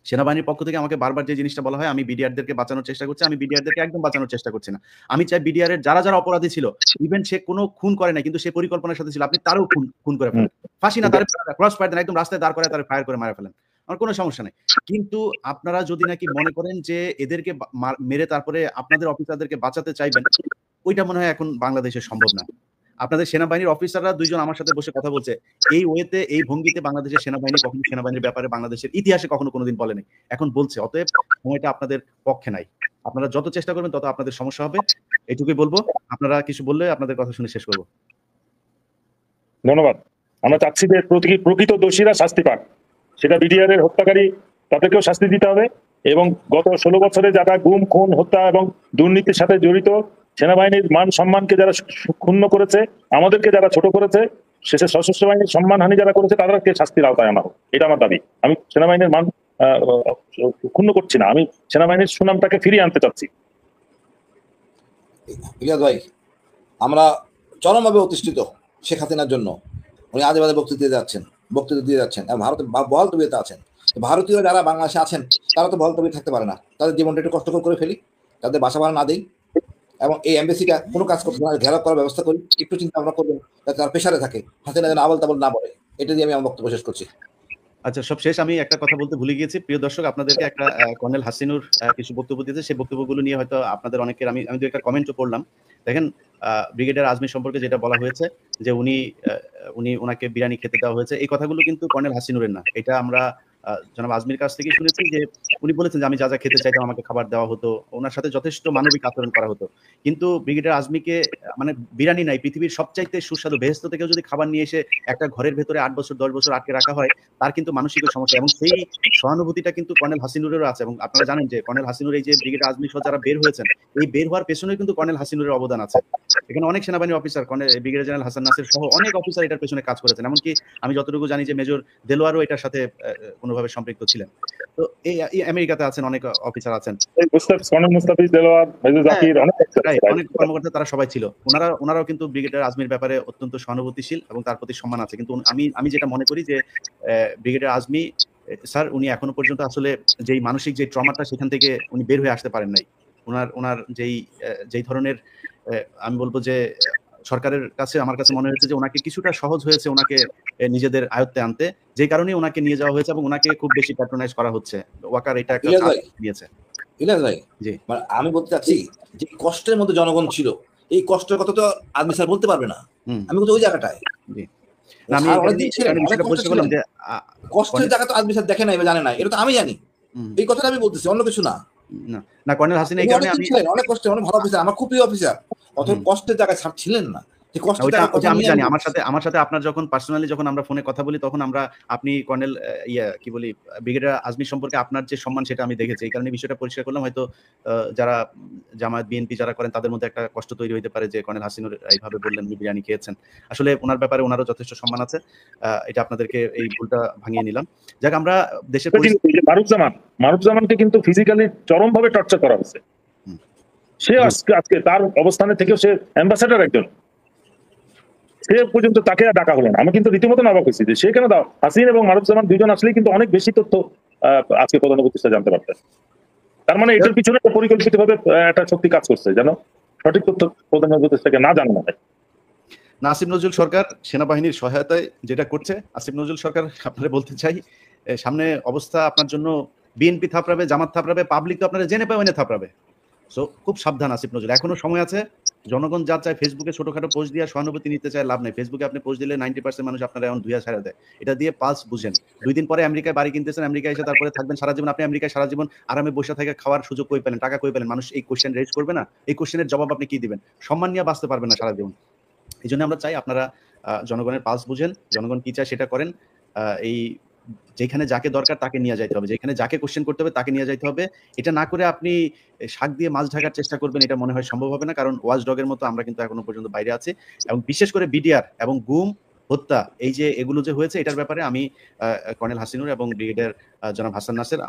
সেনাবাহিনীর পক্ষ থেকে আমাকে বারবার যে জিনিসটা বলা হয়, আমি বিডিআরদেরকে বাঁচানোর চেষ্টা করছি, আমি বিডিআরদেরকে একদম বাঁচানোর চেষ্টা করছি না। আমি চাই বিডিআর এর যারা যারা অপরাধী ছিল, ইভেন সে কোনো খুন করে না কিন্তু সে পরিকল্পনার সাথে ছিল, আপনি তারও খুন করে ফেলেন, ফাঁসি না, তার ক্রস ফায়ার দেন, একদম রাস্তায় দাঁড় করে তার ফায়ার করে মারা ফেলেন, আমার কোনো সমস্যা নেই। কিন্তু আপনারা যদি নাকি মনে করেন যে এদেরকে মেরে তারপরে আপনাদের অফিসারদেরকে বাঁচাতে চাইবেন, ওইটা মনে হয় এখন বাংলাদেশে সম্ভব না। আপনাদের সেনাবাহিনীর অফিসাররা দুইজন আমার সাথে বসে কথা বলছে, এই ওয়েতে এই ভঙ্গিতে বাংলাদেশের সেনাবাহিনী কখনো সেনাবাহিনীর ব্যাপারে বাংলাদেশের ইতিহাসে কখনো কোনোদিন বলেনি, এখন বলছে। অতএব সময়টা আপনাদের পক্ষে নাই, আপনারা যত চেষ্টা করবেন তত আপনাদের সমস্যা হবে, এটুকুই বলবো। আপনারা কিছু বললে আপনাদের কথা শুনে শেষ করবো। ধন্যবাদ। আমরা চাচ্ছি যে প্রকৃত দোষীরা শাস্তি পাক, সেটা বিডিআর এর হত্যাকারী তাদেরকেও শাস্তি দিতে হবে, এবং গত 16 বছরে যারা গুম খুন হত্যা এবং দুর্নীতির সাথে জড়িত, সেনাবাহিনীর মান সম্মানকে যারা ক্ষুণ্ণ করেছে, আমাদেরকে যারা ছোট করেছে, শেষে সশস্ত্র বাহিনীর সম্মানহানি যারা করেছে তাদেরকে শাস্তির আওতায় আনা হোক, এটা আমার দাবি। আমি সেনাবাহিনীর মান ক্ষুণ্ণ করছি না, আমি সেনাবাহিনীর সুনামটাকে ফিরিয়ে আনতে চাচ্ছি। ইলিয়াস ভাই, আমরা চরমভাবে অতিষ্ঠিত শেখ হাসিনার জন্য। উনি আজে বাজে বক্তৃতা দিয়ে যাচ্ছেন এবং ভারতের বহাল তবিয়তে আছেন। ভারতীয় যারা বাংলাদেশে আছেন তারা তো বহাল তবিয়তে থাকতে পারে না, তাদের জীবনটা একটু কষ্টকর করে ফেলি, তাদের বাসা ভাড়া না দিই, এবং এই এমবেসিটা কোনো কাজ করতে না, ঘেরাও করার ব্যবস্থা করি, একটু চিন্তা ভাবনা করবেন যাতে তার প্রেশারে থাকে, হাসিনা যেন আবল তাবল না বলে। এটা দিয়ে আমি আমার বক্তব্য শেষ করছি। আচ্ছা, সব শেষ। আমি একটা কথা বলতে ভুলে গিয়েছি, প্রিয় দর্শক, আপনাদেরকে একটা কর্নেল হাসিনুর কিছু বক্তব্য দিয়েছে, সেই বক্তব্যগুলো নিয়ে হয়তো আপনাদের অনেকের আমি দু একটা কমেন্টও পড়লাম। দেখেন, ব্রিগেডিয়ার আজমি সম্পর্কে যেটা বলা হয়েছে যে উনাকে বিরিয়ানি খেতে দেওয়া হয়েছে, এই কথাগুলো কিন্তু কর্নেল হাসিনুরের না, এটা আমরা জনাব আজমির কাছ থেকে শুনেছি যে উনি বলেছেন যে আমি যা যা খেতে চাইতাম আমাকে খাবার দেওয়া হতো, ওনার সাথে যথেষ্ট মানবিক আচরণ করা হতো। কিন্তু ব্রিগেডিয়ার আজমিকে মানে বিরিয়ানি নাই, পৃথিবীর সবচাইতে সুস্বাদু বেহেশত থেকেও যদি খাবার নিয়ে এসে একটা ঘরের ভেতরে 8 বছর 10 বছর আটকে রাখা হয়, তার কিন্তু মানসিক সমস্যা, এবং সেই সহানুভূতিটা কিন্তু কর্নেল হাসিনুরেরও আছে। এবং আপনারা জানেন যে কর্নেল হাসিনুর এই যে ব্রিগেডিয়ার আজমি সহ যারা বের হয়েছেন, এই বের হওয়ার পেছনে কিন্তু কর্নেল হাসিনুরের অবদান আছে। এখানে অনেক সেনাবাহিনী officer, brigadier general Hasan Nasir সহ অনেক অফিসার এটার পেছনে কাজ করেছেন, এমনকি আমি যতটুকু জানি যে মেজর দেলোয়ারও এটার সাথে কোনোভাবে সম্পৃক্ত ছিলেন। তো এই আমেরিকাতে আছেন অনেক অফিসার আছেন, অনেক কর্মকর্তা, তারা সবাই ছিল। ওনারাও কিন্তু ব্রিগেডিয়ার আজমির ব্যাপারে অত্যন্ত সহানুভূতিশীল এবং তার প্রতি সম্মান আছে। কিন্তু আমি যেটা মনে করি যে ব্রিগেডিয়ার আজমি স্যার উনি এখনো পর্যন্ত আসলে যেই মানসিক যে ট্রমাটা সেখান থেকে উনি বের হয়ে আসতে পারেন নাই। ওনার যেই ধরনের আমি বলবো যে সরকারের কাছে আমার কাছে মনে হয়েছে যে ওনাকে কিছুটা সহজ হয়েছে ওনাকে নিজেদের আয়ত্তে আনতে, যে কারণে ওনাকে নিয়ে যাওয়া হয়েছে এবং ওনাকে খুব বেশি প্যাট্রোনাইজ করা হচ্ছে। ওয়াকার এটা একটা ইলিয়াস ভাই, দিয়েছে। ইলিয়াস ভাই, জি মানে আমি বলতে চাচ্ছি যে কষ্টের মধ্যে জনগণ ছিল, এই কষ্টের কথা তো আদমি স্যার বলতে পারবে না। হুম আমি বলছি ওই জায়গাটায় জি না, আমি স্যার অনেকদিন ছিলেন, অনেক বিষয়টা কষ্ট পরিষ্কার ছিলেন, করলাম যে কষ্টের জায়গা তো আদমি স্যার দেখে নাই বা জানে না, এটা তো আমি জানি। হুম, এই কথাটা আমি বলতেছি, অন্য কিছু না। না না কর্নেল হাসিনা এই উনি কারণে অনেকদিন আমি ছিলেন, অনেক কষ্টে, অনেক ভালো অফিসার, আমার খুব প্রিয় অফিসার। অত হুম কষ্টের জায়গায় স্যার ছিলেন না, যে কষ্টের ওইটা জায়গার ওই যে কথা আমি নিয়ে জানি, আমি আমার সাথে আপনার যখন পার্সোনালি যখন আমরা ফোনে কথা বলি তখন আমরা আপনি কর্নেল কি বলি ব্রিগেডিয়ার আজমি সম্পর্কে আপনার যে সম্মান সেটা আমি দেখেছি। এই কারণে বিষয়টা পরিষ্কার করলাম। হয়তো যারা জামায়াত বিএনপি যারা করেন তাদের মধ্যে একটা কষ্ট তৈরি হতে পারে যে কর্নেল হাসিনুর এইভাবে বললেন বিরিয়ানি খেয়েছেন। আসলে ওনার ব্যাপারে ওনারও যথেষ্ট সম্মান আছে। এটা আপনাদেরকে এই ভুলটা ভাঙিয়ে নিলাম। যাক, আমরা দেশের মারুফজামানকে কিন্তু ফিজিক্যালি চরমভাবে টর্চার করা হয়েছে। হুম, সে আজকে তার অবস্থানে থেকেও সে অ্যাম্বাসেডর একজন, সে পর্যন্ত তাকে আর ডাকা হলো না। আমি কিন্তু রীতিমতো অবাক হয়েছি যে সে কেন দাও। হাসিন এবং মারুফজামান দুইজন আসলেই কিন্তু অনেক বেশি তথ্য আজকে প্রধান উপদেষ্টা জানতে পারতেন। তার মানে এটার পিছনে পরিকল্পিতভাবে একটা শক্তি কাজ করছে, যেন সঠিক তথ্য প্রধান উপদেষ্টাকে না জানানো হয়। না, আসিফ নজরুল সরকার সেনাবাহিনীর সহায়তায় যেটা করছে, আসিফ নজরুল সরকার আপনারা বলতে চাই সামনে অবস্থা আপনার জন্য বিএনপি থাপড়াবে, জামাত থাপড়াবে, পাবলিক তো আপনারা জেনে পাবেন থাপড়াবে। সো খুব সাবধান আসিফ নজরুল, এখনো সময় আছে। জনগণ যা চায় ফেসবুকে ছোটখাটো পোস্ট দিয়ে সহানুভূতি নিতে চায়, লাভ নেই। ফেসবুকে আপনি পোস্ট দিলে 90% মানুষ আপনারা এখন ধুয়া ছাড়া দেয়। এটা দিয়ে পালস বুঝেন। 2 দিন পরে আমেরিকায় বাড়ি কিনতেছেন, আমেরিকায় এসে তারপরে থাকবেন সারা জীবন। আপনি আমেরিকায় সারা জীবন আরামে বসে থেকে খাওয়ার সুযোগ কই পেলেন, টাকা কই পেলেন? মানুষ এই কোশ্চেন রেজ করবে না? এই কোশ্চেনের জবাব আপনি কি দিবেন? সম্মান নিয়ে বাঁচতে পারবেন না সারা জীবন। এই জন্য আমরা চাই আপনারা জনগণের পালস বুঝেন, জনগণ কি চায় সেটা করেন। এই যেখানে যাকে দরকার তাকে নিয়ে যাইতে হবে, যেখানে যাকে কোশ্চেন করতে হবে তাকে নিয়ে যাইতে হবে। এটা না করে আপনি শাক দিয়ে মাছ ঢাকার চেষ্টা করবেন, এটা মনে হয় সম্ভব হবে না। কারণ ওয়াচ ডগের মতো আমরা কিন্তু এখনো পর্যন্ত বাইরে আছি। এবং বিশেষ করে বিডিআর এবং গুম হত্যা, এই যে এগুলো যে হয়েছে এটার ব্যাপারে আমি কর্নেল হাসিনুর এবং ব্রিগেডিয়ার জনাব হাসান নাসের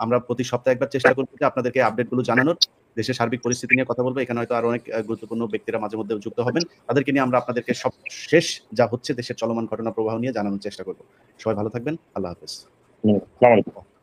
আমরা প্রতি সপ্তাহে একবার চেষ্টা করব যে আপনাদেরকে আপডেটগুলো জানানোর, দেশের সার্বিক পরিস্থিতি নিয়ে কথা বলবো। এখানে হয়তো আরো অনেক গুরুত্বপূর্ণ ব্যক্তিরা মাঝে মধ্যে যুক্ত হবেন। তাদেরকে নিয়ে আমরা আপনাদেরকে সব শেষ যা হচ্ছে দেশের চলমান ঘটনা প্রবাহ নিয়ে জানানোর চেষ্টা করব। সবাই ভালো থাকবেন। আল্লাহ হাফেজ। আসসালামু আলাইকুম।